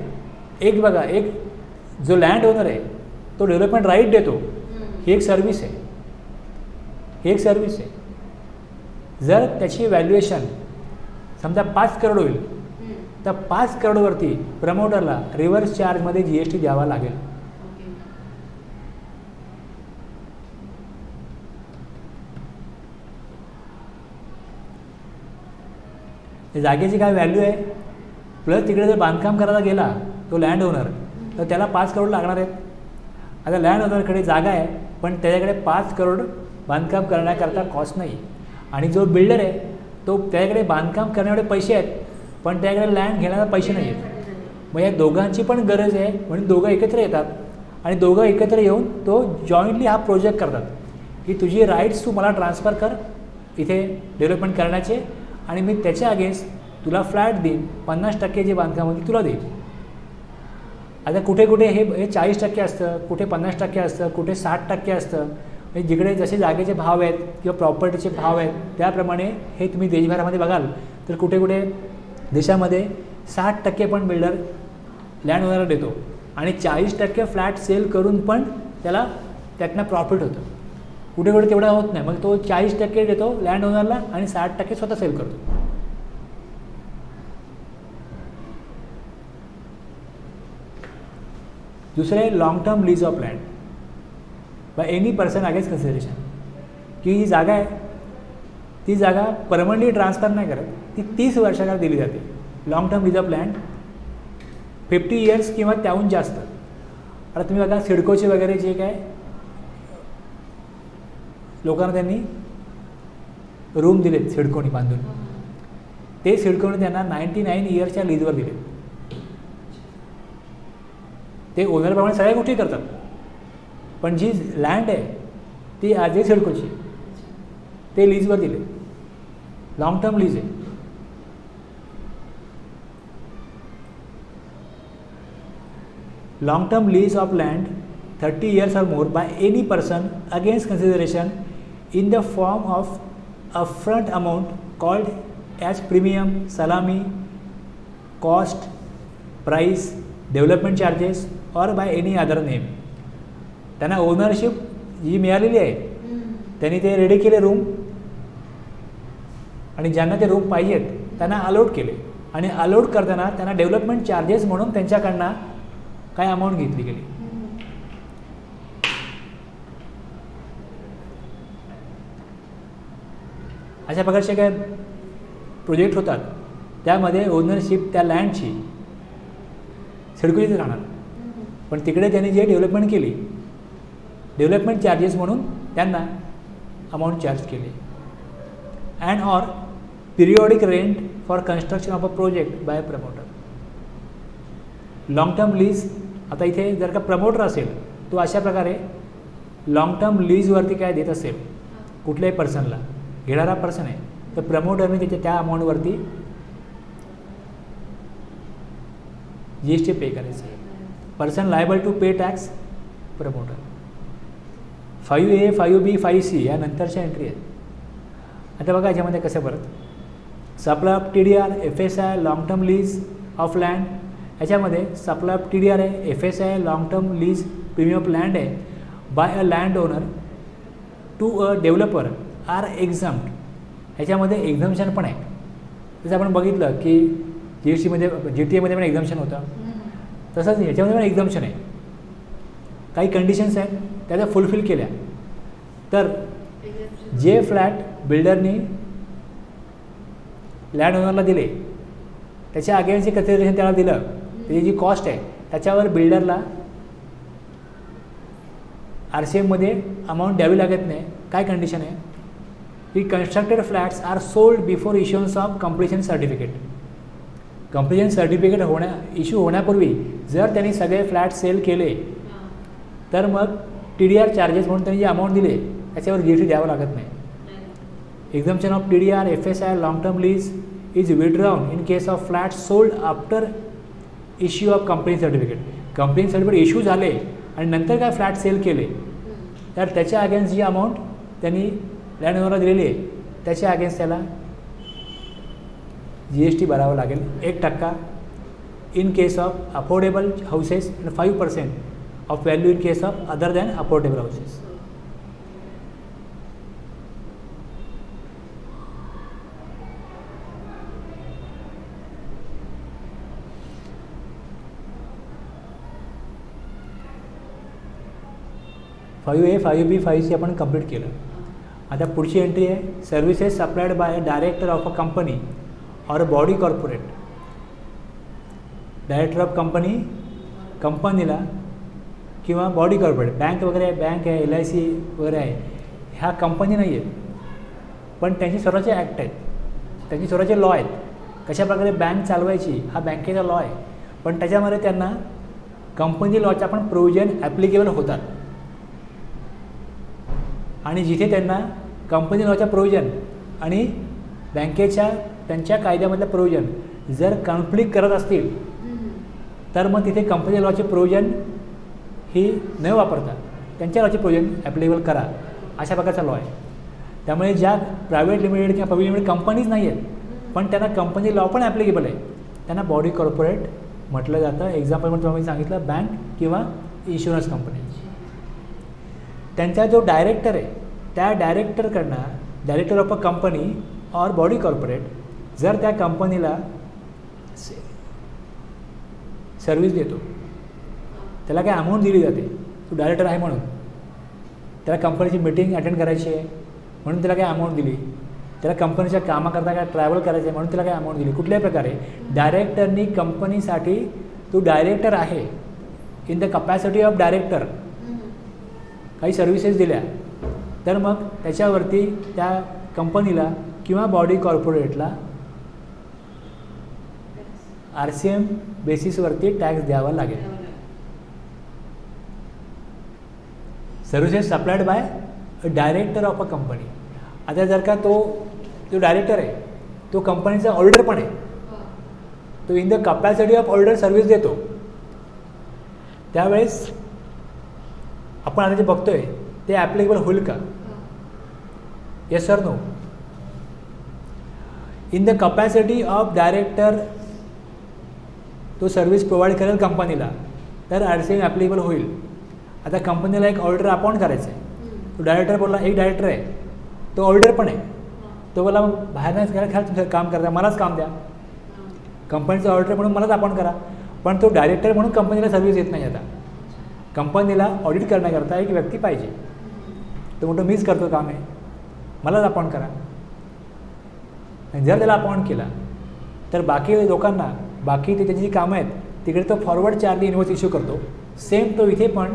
[SPEAKER 1] एक बघा, एक जो लँड ओनर आहे तो डेव्हलपमेंट राईट देतो, ही एक सर्व्हिस आहे, ही एक सर्व्हिस आहे. जर त्याची व्हॅल्युएशन समजा 5 करोड होईल तर 5 करोडवरती प्रमोटरला रिव्हर्स चार्जमध्ये GST द्यावा लागेल. जागेची काय व्हॅल्यू आहे, प्लस तिकडे जर बांधकाम करायला गेला तो लँड ओनर तर त्याला 5 करोड लागणार आहेत. आता लँड ओनरकडे जागा आहे पण त्याच्याकडे 5 करोड बांधकाम करण्याकरता कॉस्ट नाही, आणि जो बिल्डर आहे तो त्याच्याकडे बांधकाम करण्याकडे पैसे आहेत पण त्याच्याकडे लँड घेण्याला पैसे नाही आहेत. मग या दोघांची पण गरज आहे म्हणून दोघं एकत्र येतात आणि दोघं एकत्र येऊन तो जॉईंटली हा प्रोजेक्ट करतात की तुझी राईट्स तू मला ट्रान्सफर कर इथे डेव्हलपमेंट करण्याचे, आणि मी त्याच्या अगेन्स्ट तुला फ्लॅट देईन, 50% जे बांधकाम होती तुला देईन. आता कुठे कुठे हे 40% असतं, कुठे 50% असतं, कुठे 60% असतं. म्हणजे जिकडे जसे जागेचे भाव आहेत किंवा प्रॉपर्टीचे भाव आहेत त्याप्रमाणे हे तुम्ही देशभरामध्ये बघाल तर कुठे कुठे देशामध्ये 60% पण बिल्डर लँड ओनरला देतो आणि 40% फ्लॅट सेल करून पण त्याला त्यातनं प्रॉफिट होतं. कुठे कुठे तेवढा होत नाही, मग तो 40% देतो लँड ओनरला आणि 60% स्वतः सेल करतो. दुसरे long term lease of land bye any person against consideration, की जी जागा आहे ती जागा परमनंटली ट्रान्सफर नाही करत, ती 30 वर्षाला दिली जाते. Long term lease of land 50 years किंवा त्याहून जास्त. आता तुम्ही बघा सिडकोचे वगैरे जे काय लोकांना त्यांनी रूम दिलेत सिडकोनी बांधून, ते सिडकोने त्यांना 99 इयर्सच्या लीजवर दिले. ते ओनरप्रमाणे सगळ्या गोष्टी करतात, पण जी लँड आहे ती आजही सिडकोची, ते लीजवर दिले. लॉंग टर्म लीज आहे. Long term lease of land 30 years or more by any person against consideration in the form of upfront amount called as premium, salami, cost, price, development charges or by any other name. त्यांना ownership जी मिळालेली आहे त्यांनी ते ready केले room, आणि ज्यांना ते room पाहिजेत त्यांना अलॉट केले, आणि अलॉट करताना त्यांना डेव्हलपमेंट चार्जेस म्हणून त्यांच्याकडनं काय अमाऊंट घेतली गेली. अशा प्रकारचे काय प्रोजेक्ट होतात त्यामध्ये ओनरशिप त्या लँडची सिडकोचीच राहणार, पण तिकडे त्यांनी जे डेव्हलपमेंट केली डेव्हलपमेंट चार्जेस म्हणून त्यांना अमाऊंट चार्ज केली. And or periodic rent for construction of a project by promoter. Long term lease, आता इथे जर का प्रमोटर असेल तो अशा प्रकारे लॉंग टर्म लीजवरती काय देत असेल कुठल्याही पर्सनला, घेणारा पर्सन आहे तर प्रमोटरने त्याच्या त्या अमाऊंटवरती GST पे करायचं आहे. Person liable to pay tax promoter. 5A, 5B, 5C या नंतरच्या एंट्री आहेत. आता बघा याच्यामध्ये कसं परत supply of TDR, FSI, long term lease of land. याच्यामध्ये सप्लाय ऑफ TDR आहे, FSI, long term lease premium of land आहे by a land owner to a developer are exempt. ह्याच्यामध्ये एक्झम्पशन पण आहे. जसं आपण बघितलं की GSTमध्ये GTA पण एक्झम्पशन होतं, तसंच याच्यामध्ये पण एक्झम्पशन आहे. काही कंडिशन्स आहेत त्याच्या फुलफिल केल्या तर जे फ्लॅट बिल्डरनी लँड ओनरला दिले त्याच्या अगेन्स्ट जे कन्सिडरेशन त्याला दिलं त्याची जी कॉस्ट आहे त्याच्यावर बिल्डरला RCMमध्ये अमाऊंट द्यावी लागत नाही. काय कंडिशन आहे की constructed flats are sold before issuance of completion certificate. Completion certificate issue होण्यापूर्वी जर त्यांनी सगळे फ्लॅट सेल केले तर मग TDR चार्जेस म्हणून त्यांनी जे अमाऊंट दिले त्याच्यावर GST द्यावं लागत नाही. Exemption of TDR, FSI, long term lease is withdrawn in case of flat sold after issue of completion certificate. Completion certificate issue झाले आणि नंतर काय फ्लॅट सेल केले तर त्याच्या अगेन्स्ट जी अमाऊंट त्यांनी लँड ओनरला दिलेली आहे त्याच्या अगेन्स्ट त्याला GST भरावं लागेल 1% in case of affordable houses and 5% of value in case of other than affordable houses. Five A 5B 5C आपण कंप्लीट केलं. आता पुढची एंट्री आहे services supplied by director of a company और बॉडी कॉर्पोरेट. डायरेक्टर ऑफ कंपनीला किंवा body corporate bank वगैरे आहे, बँक आहे, LIC वगैरे आहे, ह्या कंपनी नाही आहेत पण त्यांची स्वतःचे ॲक्ट आहेत, त्यांची स्वतःचे लॉ आहेत. कशाप्रकारे बँक चालवायची हा बँकेचा लॉ आहे, पण त्याच्यामध्ये त्यांना कंपनी लॉच्या पण प्रोव्हिजन ॲप्लिकेबल होतात. आणि जिथे त्यांना कंपनी लॉच्या प्रोव्हिजन आणि बँकेच्या त्यांच्या कायद्यामधलं प्रोव्हिजन जर कॉन्फ्लिक्ट करत असतील तर मग तिथे कंपनी लॉचे प्रोव्हिजन ही न वापरता त्यांच्या लॉचे प्रोव्हिजन ॲप्लिकेबल करा, अशा प्रकारचा लॉ आहे. त्यामुळे ज्या प्रायव्हेट लिमिटेड किंवा पब्लिक लिमिटेड कंपनीज नाही आहेत पण त्यांना कंपनी लॉ पण ॲप्लिकेबल आहे, त्यांना बॉडी कॉर्पोरेट म्हटलं जातं. एक्झाम्पल म्हणून तुम्हाला सांगितलं बँक किंवा इन्शुरन्स कंपनी. त्यांचा जो डायरेक्टर आहे त्या डायरेक्टरकडनं डायरेक्टर ऑफ अ कंपनी और बॉडी कॉर्पोरेट जर त्या कंपनीला सर्व्हिस देतो, त्याला काय अमाऊंट दिली जाते, तो डायरेक्टर आहे म्हणून त्याला कंपनीची मीटिंग अटेंड करायची आहे म्हणून त्याला काय अमाऊंट दिली, त्याला कंपनीच्या कामाकरता काय ट्रॅव्हल करायचं आहे म्हणून त्याला काय अमाऊंट दिली. कुठल्याही प्रकारे डायरेक्टरनी कंपनीसाठी तो डायरेक्टर आहे in the capacity of director काही सर्व्हिसेस दिल्या तर मग त्याच्यावरती त्या कंपनीला किंवा बॉडी कॉर्पोरेटला RCM बेसिसवरती टॅक्स द्यावा लागेल. Services supplied by a director of a company. आता जर का तो डायरेक्टर आहे तो कंपनीचा ऑडिटर पण आहे, तो in the capacity of auditor service देतो, त्यावेळेस आपण आता जे बघतोय ते ॲप्लिकेबल होईल का? Yes sir no. In the capacity of director तो सर्व्हिस प्रोव्हाइड करेल कंपनीला तर RCM ॲप्लिकेबल होईल. आता कंपनीला एक ऑडिटर अपॉइंट करायचं आहे, तो डायरेक्टर बोलला एक डायरेक्टर आहे तो ऑडिटर पण आहे, तो बोला बाहेर नाही काय तुमचं काम करता, मलाच काम द्या, कंपनीचा ऑडिटर म्हणून मलाच अपॉइंट करा. पण तो डायरेक्टर म्हणून कंपनीला सर्व्हिस येत नाही. आता कंपनीला ऑडिट करण्याकरता एक व्यक्ती पाहिजे, तो म्हणतो मीच करतो काम आहे, मलाच अपॉइंट करा. आणि जर त्याला अपॉइंट केला तर बाकी लोकांना बाकी ते त्याची जी कामं आहेत तिकडे तो फॉरवर्ड चार्ली इन्व्हॉइस इश्यू करतो. सेम तो इथे पण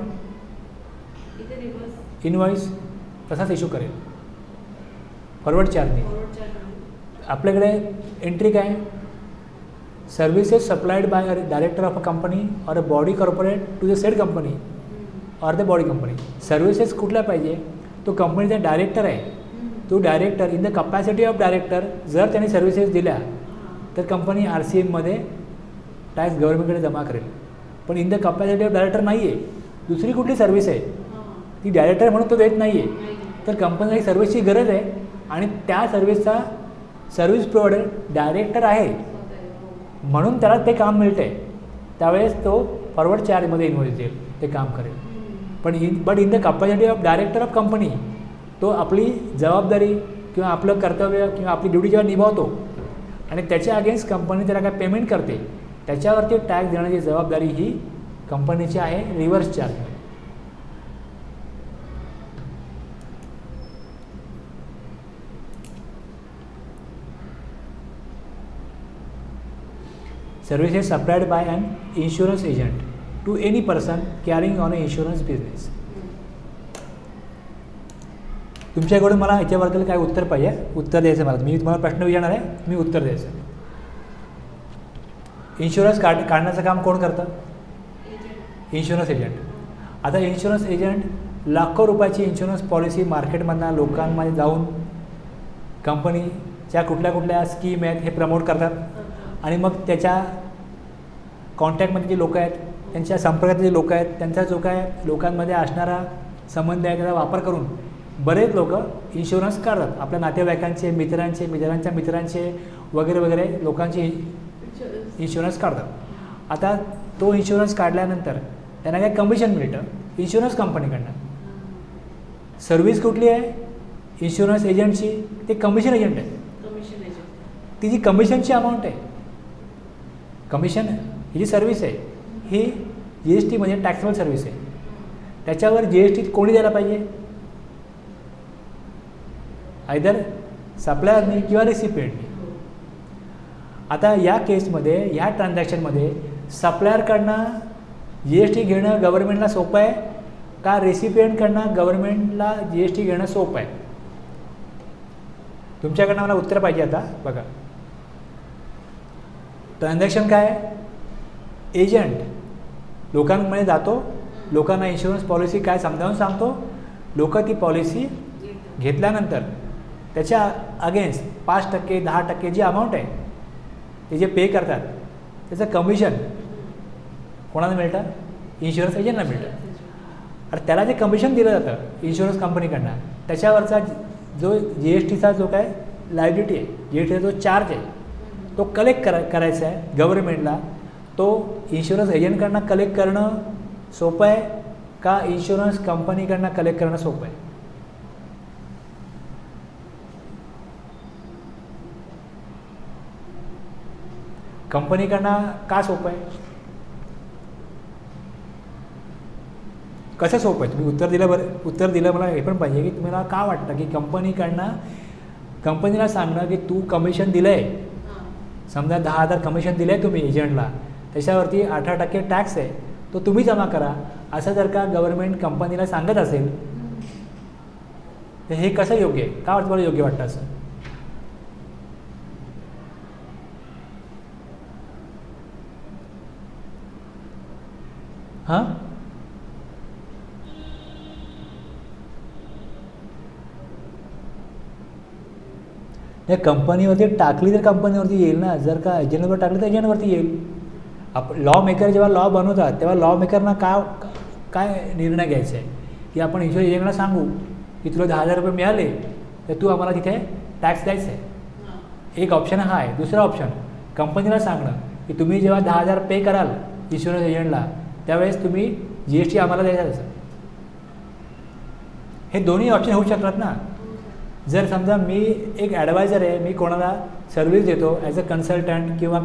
[SPEAKER 1] इन्व्हॉइस तसाच इश्यू करेल फॉरवर्ड चार्जने. आपल्याकडे एंट्री काय, services supplied by a director of a company और a body corporate to the said company और द बॉडी कंपनी. सर्व्हिसेस कुठल्या पाहिजे, तो कंपनीचा डायरेक्टर आहे, तो director in the capacity of director जर त्यांनी सर्व्हिसेस दिल्या तर कंपनी RCMमध्ये टॅक्स गव्हर्नमेंटकडे जमा करेल. पण in the capacity of director नाही आहे, दुसरी कुठली सर्व्हिस आहे ती डायरेक्टर म्हणून तो देत नाही आहे, तर कंपनीला एक सर्व्हिसची गरज आहे आणि त्या सर्व्हिसचा सर्व्हिस प्रोव्हायडर डायरेक्टर आहे म्हणून त्याला ते काम मिळतं आहे, त्यावेळेस तो फॉरवर्ड चार्जमध्ये इन्व्हॉइस देईल, ते काम करेल. पण in the capacity of director of company तो आपली जबाबदारी किंवा आपलं कर्तव्य किंवा आपली ड्युटी जेव्हा निभावतो आणि त्याच्या अगेन्स्ट कंपनी त्याला काय पेमेंट करते त्याच्यावरती टॅक्स देण्याची जबाबदारी ही कंपनीची आहे reverse charge. Services supplied by an insurance agent to any person carrying on a insurance business. तुमच्याकडून मला याच्याबद्दल काय उत्तर पाहिजे, उत्तर द्यायचं मला. मी तुम्हाला प्रश्न विचारणार आहे, मी उत्तर द्यायचं. इन्शुरन्स काढण्याचं काम कोण करतं? Insurance agent. आता इन्शुरन्स एजंट लाखो रुपयाची इन्शुरन्स पॉलिसी मार्केटमधनं लोकांमध्ये जाऊन कंपनीच्या कुठल्या कुठल्या स्कीम आहेत हे प्रमोट करतात आणि मग त्याच्या कॉन्टॅक्टमध्ये जे लोक आहेत, त्यांच्या संपर्कातले जे लोक आहेत, त्यांचा जो काय लोकांमध्ये असणारा संबंध आहे त्याचा वापर करून बरेच लोक इन्शुरन्स काढतात. आपल्या नातेवाईकांचे, मित्रांच्या मित्रांचे वगैरे वगैरे लोकांचे इन्शुरन्स काढतात. आता तो इन्शुरन्स काढल्यानंतर त्यांना काय कमिशन मिळतं इन्शुरन्स कंपनीकडनं. सर्व्हिस कुठली आहे इन्शुरन्स एजंटची? ते कमिशन एजंट आहे. ती जी कमिशनची अमाऊंट आहे, कमिशन ही जी सर्व्हिस आहे ही GST म्हणजे टॅक्सेबल सर्व्हिस आहे, त्याच्यावर GST कोणी द्यायला पाहिजे? आयदर सप्लायरनी किंवा रेसिपिएंटनी. आता या केसमध्ये ह्या ट्रान्झॅक्शनमध्ये सप्लायरकडनं GST घेणं गव्हर्नमेंटला सोपं आहे का रेसिपिएंटकडनं गव्हर्नमेंटला GST घेणं सोपं आहे? तुमच्याकडनं मला उत्तर पाहिजे. आता बघा, ट्रान्झॅक्शन काय आहे? एजंट लोकांमध्ये जातो, लोकांना इन्शुरन्स पॉलिसी काय समजावून सांगतो, लोक ती पॉलिसी घेतल्यानंतर त्याच्या अगेन्स्ट 5%, 10% जी अमाऊंट आहे ते जे पे करतात त्याचं कमिशन कोणाला मिळतं? इन्शुरन्स एजंटला मिळतं. आणि त्याला जे कमिशन दिलं जातं इन्शुरन्स कंपनीकडनं त्याच्यावरचा जो GSTचा जो काय लायबिलिटी आहे, GSTचा जो चार्ज आहे तो कलेक्ट करायचा आहे गव्हर्नमेंटला. तो इन्शुरन्स एजंटकडनं कलेक्ट करणं सोपं आहे का इन्शुरन्स कंपनीकडनं कलेक्ट करणं सोपं आहे? कंपनीकडनं का सोपं आहे? कसं सोपं आहे? तुम्ही उत्तर दिलं मला हे पण पाहिजे की तुम्हाला का वाटतं की कंपनीला सांगणं की तू कमिशन दिलं आहे, समजा 10,000 कमिशन दिलं आहे तुम्ही एजंटला, त्याच्यावरती 18% टॅक्स आहे तो तुम्ही जमा करा, असं जर का गव्हर्नमेंट कंपनीला सांगत असेल तर हे कसं योग्य आहे? का वाटतं मला योग्य वाटतं असं? हां, नाही कंपनीवरती टाकली तर कंपनीवरती येईल ना, जर का एजंटवर टाकली तर एजंटवरती येईल. लॉ मेकर जेव्हा लॉ बनवतात तेव्हा लॉ मेकरना काय निर्णय घ्यायचा आहे की आपण इन्शुरन्स एजंटला सांगू की तुला 10,000 रुपये मिळाले तर तू आम्हाला तिथे टॅक्स द्यायचा आहे. एक ऑप्शन हा आहे. दुसरा ऑप्शन कंपनीला सांगणं की तुम्ही जेव्हा 10,000 पे कराल इन्शुरन्स एजंटला त्यावेळेस तुम्ही GST आम्हाला द्यायचं. हे दोन्ही ऑप्शन होऊ शकतात ना. जर समजा मी एक ॲडवायझर आहे, मी कोणाला सर्व्हिस देतो ॲज अ कन्सल्टंट किंवा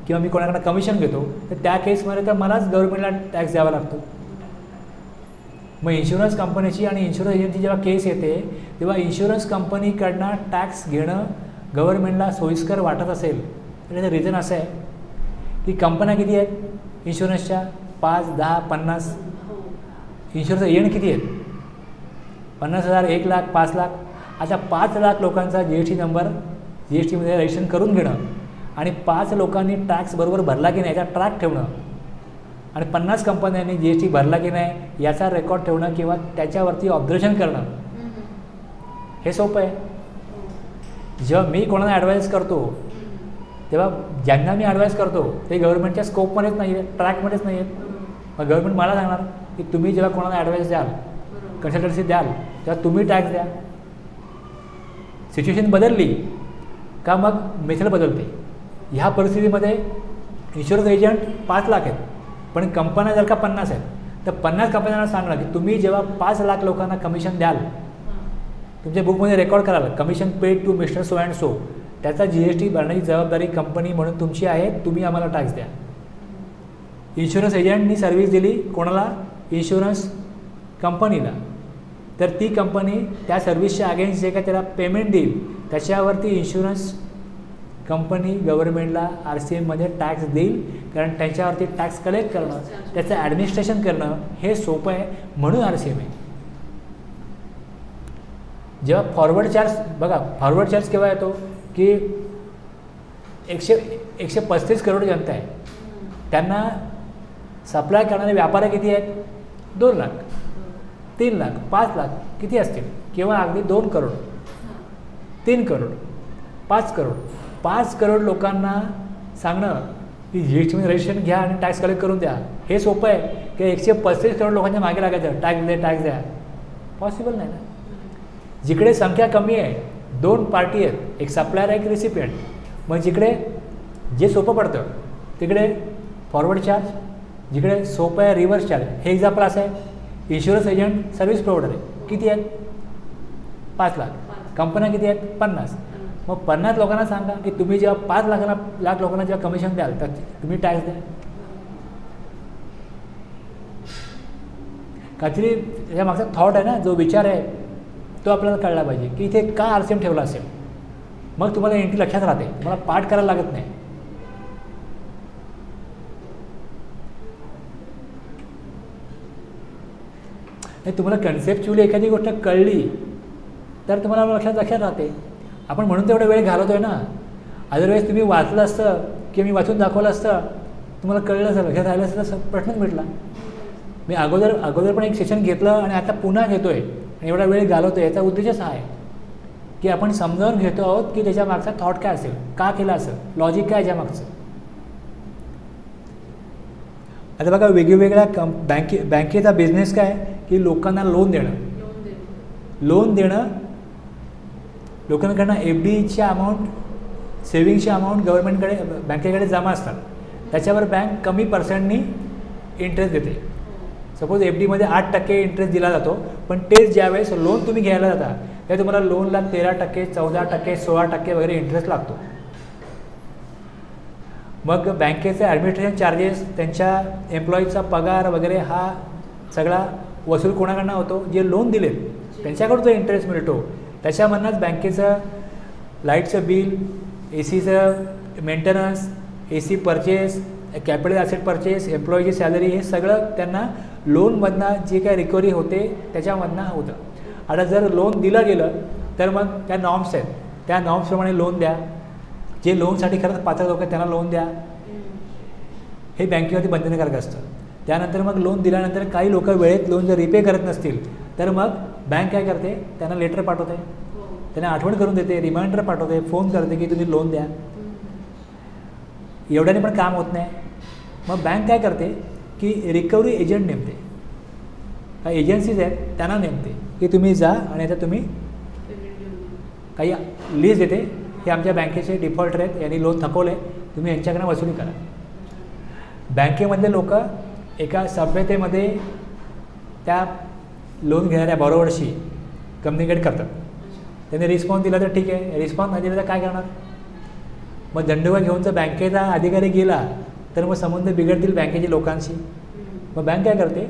[SPEAKER 1] किंवा मी कोणाकडनं कमिशन घेतो तर त्या केसमध्ये तर मलाच गव्हर्नमेंटला टॅक्स द्यावा लागतो. मग इन्शुरन्स कंपनीची आणि इन्शुरन्स एजंटची जेव्हा केस येते तेव्हा इन्शुरन्स कंपनीकडनं टॅक्स घेणं गव्हर्नमेंटला सोयीस्कर वाटत असेल तर त्याचं रिझन असं आहे की कंपन्या किती आहेत इन्शुरन्सच्या? 5, 10, 50. इन्शुरन्स एजंट किती आहेत? 50,000, 1 लाख, 5 लाख. आता 5 लाख लोकांचा GST नंबर GSTमध्ये रजिस्ट्रेशन करून घेणं आणि 5 लोकांनी टॅक्स बरोबर भरला की नाही याचा ट्रॅक ठेवणं आणि 50 कंपन्यांनी GST भरला की नाही याचा रेकॉर्ड ठेवणं किंवा त्याच्यावरती ऑब्झर्वेशन करणं हे सोपं आहे. जेव्हा मी कोणाला ॲडवाईस करतो तेव्हा ज्यांना मी ॲडवाईस करतो ते गव्हर्नमेंटच्या स्कोपमध्येच नाही आहेत, ट्रॅकमध्येच नाही आहेत. मग गव्हर्नमेंट मला सांगणार की तुम्ही जेव्हा कोणाला ॲडवाईस द्याल, कन्सल्टन्सी द्याल तेव्हा तुम्ही टॅक्स द्या. सिच्युएशन बदलली का मग मेथड बदलते. ह्या परिस्थितीमध्ये इन्शुरन्स एजंट 5 लाख आहेत पण कंपन्या जर का 50 आहेत तर 50 कंपन्यांना सांगणार की तुम्ही जेव्हा 5 लाख लोकांना कमिशन द्याल, तुमच्या बुकमध्ये रेकॉर्ड कराल commission paid to mister so and so, त्याचा GST भरण्याची जबाबदारी कंपनी म्हणून तुमची आहे, तुम्ही आम्हाला टॅक्स द्या. इन्शुरन्स एजंटनी सर्व्हिस दिली कोणाला? इन्शुरन्स कंपनीला. तर ती कंपनी त्या सर्व्हिसच्या अगेन्स्ट जे काय त्याला पेमेंट देईल त्याच्यावरती इन्शुरन्स कंपनी गव्हर्नमेंटला RCMमध्ये टॅक्स देईल, कारण त्यांच्यावरती टॅक्स कलेक्ट करणं त्याचं ॲडमिनिस्ट्रेशन करणं हे सोपं आहे म्हणून RCM आहे. जेव्हा फॉरवर्ड चार्ज बघा, फॉरवर्ड चार्ज केव्हा येतो की 135 करोड जनता आहे, त्यांना सप्लाय करणारे व्यापारी किती आहेत? 2 लाख, 3 लाख, 5 लाख किती असतील? किंवा अगदी 2 करोड, 3 करोड, 5 करोड. 5 करोड लोकांना सांगणं की GSTमध्ये रजिस्ट्रेशन घ्या आणि टॅक्स कलेक्ट करून द्या हे सोपं आहे की 135 करोड लोकांच्या मागे लागायचं टॅक्स द्या? पॉसिबल नाही ना. जिकडे संख्या कमी आहे, 2 पार्टी आहेत, एक सप्लायर आहे, एक रिसिपियंट, मग जिकडे जे सोपं पडतं तिकडे फॉरवर्ड चार्ज, जिकडे सोपं आहे रिव्हर्स चार्ज. हे एक्झाम्पल असं आहे. इन्शुरन्स एजंट सर्व्हिस प्रोव्हायडर आहे, किती आहेत? 5 लाख. कंपन्या किती आहेत? 50. मग 50 लोकांना सांगा की तुम्ही जेव्हा 5 लाख लोकांना जेव्हा कमिशन द्याल तर तुम्ही टॅक्स द्या. काहीतरी याच्या मागचा थॉट आहे ना, जो विचार आहे तो आपल्याला कळला पाहिजे की इथे का RCM ठेवला असेल. मग तुम्हाला एंट्री लक्षात राहते, तुम्हाला पाठ करायला लागत नाही. तुम्हाला कन्सेप्च्युअली एखादी गोष्ट कळली तर तुम्हाला लक्षात राहते. आपण म्हणून तेवढा वेळ घालवतोय ना. अदरवाईज तुम्ही वाचलं असतं किंवा मी वाचून दाखवलं असतं, तुम्हाला कळलं असतं, लक्षात राहिलं असतं तर प्रश्नच मिटला. मी अगोदर पण एक सेशन घेतलं आणि आता पुन्हा घेतोय आणि एवढा वेळ घालवतो. याचा उद्देशच हा आहे की आपण समजावून घेतो आहोत की त्याच्या मागचा थॉट काय असेल, का केलं असं, लॉजिक काय याच्या मागचं. आता बघा वेगवेगळ्या बँकेचा बिझनेस काय की लोकांना लोन देणं, लोकांकडनं FDची अमाऊंट, सेविंगची अमाऊंट गव्हर्नमेंटकडे बँकेकडे जमा असतात, त्याच्यावर बँक कमी पर्सेंटनी इंटरेस्ट देते. सपोज FDमध्ये 8% इंटरेस्ट दिला जातो, पण तेच ज्यावेळेस लोन तुम्ही घ्यायला जाता तेव्हा तुम्हाला लोनला 13%, 14%, 16% वगैरे इंटरेस्ट लागतो. मग बँकेचे ॲडमिनिस्ट्रेशन चार्जेस, त्यांच्या एम्प्लॉईजचा पगार वगैरे हा सगळा वसूल कोणाकडनं होतो, जे लोन दिलेत त्यांच्याकडून जो इंटरेस्ट मिळतो त्याच्यामधनंच बँकेचं लाईटचं बिल, ACचं maintenance, AC purchase, capital asset purchase, एम्प्लॉईची सॅलरी, हे सगळं त्यांना लोनमधनं जे काय रिकव्हरी होते त्याच्यामधनं होतं. आता जर लोन दिलं गेलं तर मग त्या नॉर्म्स आहेत, त्या नॉर्म्सप्रमाणे लोन द्या. जे लोनसाठी खरंच पात्र लोक आहेत त्यांना लोन द्या, हे बँकेवरती बंधनकारक असतं. त्यानंतर मग लोन दिल्यानंतर काही लोक वेळेत लोन जर रिपे करत नसतील तर मग बँक काय करते, त्यांना लेटर पाठवते, त्यांना आठवण करून देते, रिमाइंडर पाठवते, फोन करते की तुम्ही लोन द्या. एवढ्याने पण काम होत नाही. मग बँक काय करते की रिकव्हरी एजंट नेमते, काही एजन्सीज आहेत त्यांना नेमते की तुम्ही जा आणि आता तुम्ही काही लिस्ट देते की आमच्या बँकेचे डिफॉल्टर आहेत, यांनी लोन थकवलं आहे, तुम्ही यांच्याकडनं वसुली करा. बँकेमधले लोक एका सभ्यतेमध्ये त्या लोन घेणाऱ्या बॉरोवरशी कम्युनिकेट करतात. त्यांनी रिस्पॉन्स दिला तर ठीक आहे, रिस्पॉन्स नाही दिला तर काय करणार. मग दंडुका घेऊन जर बँकेचा अधिकारी गेला तर मग संबंध बिघडतील बँकेच्या लोकांशी. मग बँक काय करते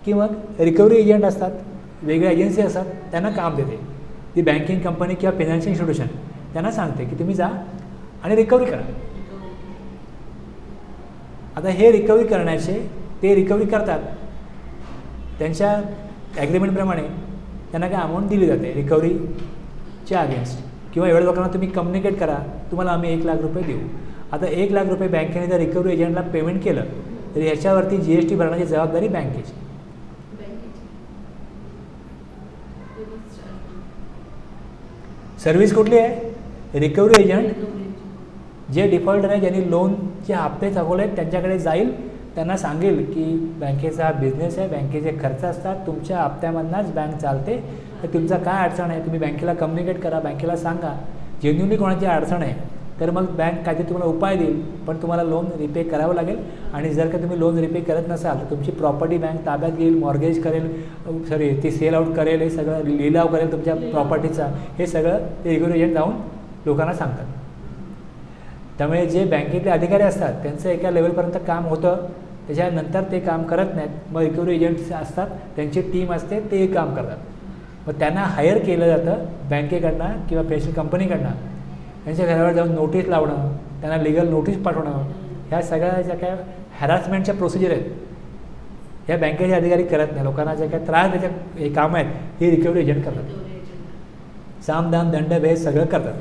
[SPEAKER 1] की मग रिकव्हरी एजंट असतात, वेगळ्या एजन्सी असतात, त्यांना काम देते. ती बँकिंग कंपनी किंवा फायनान्शियल इन्स्टिट्यूशन त्यांना सांगते की तुम्ही जा आणि रिकव्हरी करा. आता हे रिकव्हरी करण्याचे ते रिकव्हरी करतात, त्यांच्या ॲग्रीमेंटप्रमाणे त्यांना काय अमाऊंट दिली जाते रिकव्हरीच्या अगेन्स्ट, किंवा एवढ्या लोकांना तुम्ही कम्युनिकेट करा, तुम्हाला आम्ही 1 लाख रुपये देऊ. आता 1 लाख रुपये बँकेने जर रिकव्हरी एजंटला पेमेंट केलं तर ह्याच्यावरती GST भरण्याची जबाबदारी बँकेची. सर्व्हिस कुठली आहे, रिकव्हरी एजंट जे डिफॉल्टर आहे, ज्यांनी लोनचे हप्ते थकवले आहेत त्यांच्याकडे जाईल, त्यांना सांगेल की बँकेचा हा बिझनेस आहे, बँकेचे खर्च असतात, तुमच्या हप्त्यामधनंच बँक चालते, तर तुमचा काय अडचण आहे तुम्ही बँकेला कम्युनिकेट करा, बँकेला सांगा. जेन्युनली कोणाची अडचण आहे तर मग बँक काहीतरी तुम्हाला उपाय देईल, पण तुम्हाला लोन रिपे करावं लागेल. आणि जर का तुम्ही लोन रिपे करत नसाल तर तुमची प्रॉपर्टी बँक ताब्यात घेईल, मॉर्गेज करेल, ती सेल आउट करेल, हे सगळं लिलाव करेल तुमच्या प्रॉपर्टीचा, हे सगळं ते रिकव्हरी एजंट जाऊन लोकांना सांगतात. त्यामुळे जे बँकेतले अधिकारी असतात त्यांचं एका लेवलपर्यंत काम होतं, त्याच्यानंतर ते काम करत नाहीत. मग रिकव्हरी एजंट्स असतात, त्यांची टीम असते, ते काम करतात. मग त्यांना हायर केलं जातं बँकेकडनं किंवा फायनान्शियल कंपनीकडनं. त्यांच्या घरावर जाऊन नोटीस लावणं, त्यांना लिगल नोटीस पाठवणं, ह्या सगळ्या ज्या काय हॅरासमेंटच्या प्रोसिजर आहेत ह्या बँकेचे अधिकारी करत नाही. लोकांना जे काय त्रास त्याच्या हे कामं आहेत हे रिकव्हरी एजंट करतात. साम दाम दंड भेद सगळं करतात.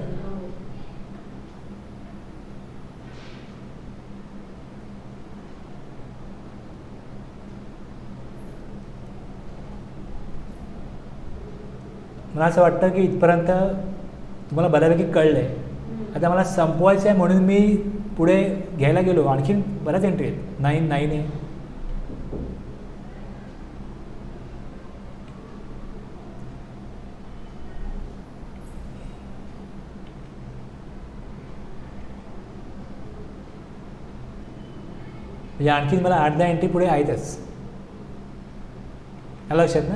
[SPEAKER 1] मला असं वाटतं की इथपर्यंत तुम्हाला बऱ्यापैकी कळलं आहे. आता मला संपवायचं आहे म्हणून मी पुढे घ्यायला गेलो, आणखीन बऱ्याच एंट्री आहेत. 9 आहे, म्हणजे आणखीन मला 8-10 एंट्री पुढे आहेतच, आलं लक्षात ना.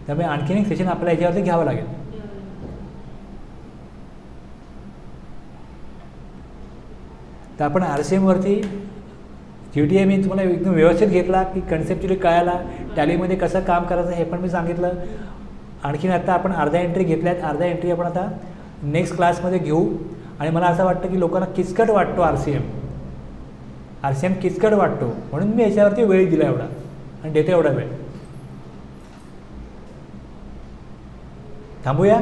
[SPEAKER 1] त्यामुळे आणखीन एक सेशन आपल्याला याच्यावरती घ्यावं लागेल. तर आपण RCMवरती GTI मी तुम्हाला एकदम व्यवस्थित घेतला की कन्सेप्च्युअली कळायला, टॅलीमध्ये कसं काम करायचं हे पण मी सांगितलं. आणखीन आता आपण अर्ध्या एंट्री घेतल्यात, अर्ध्या एंट्री आपण आता नेक्स्ट क्लासमध्ये घेऊ. आणि मला असं वाटतं की लोकांना किचकट वाटतो RCM किचकट वाटतो, म्हणून मी याच्यावरती वेळ दिला एवढा आणि देतो एवढा वेळ. थांबूया.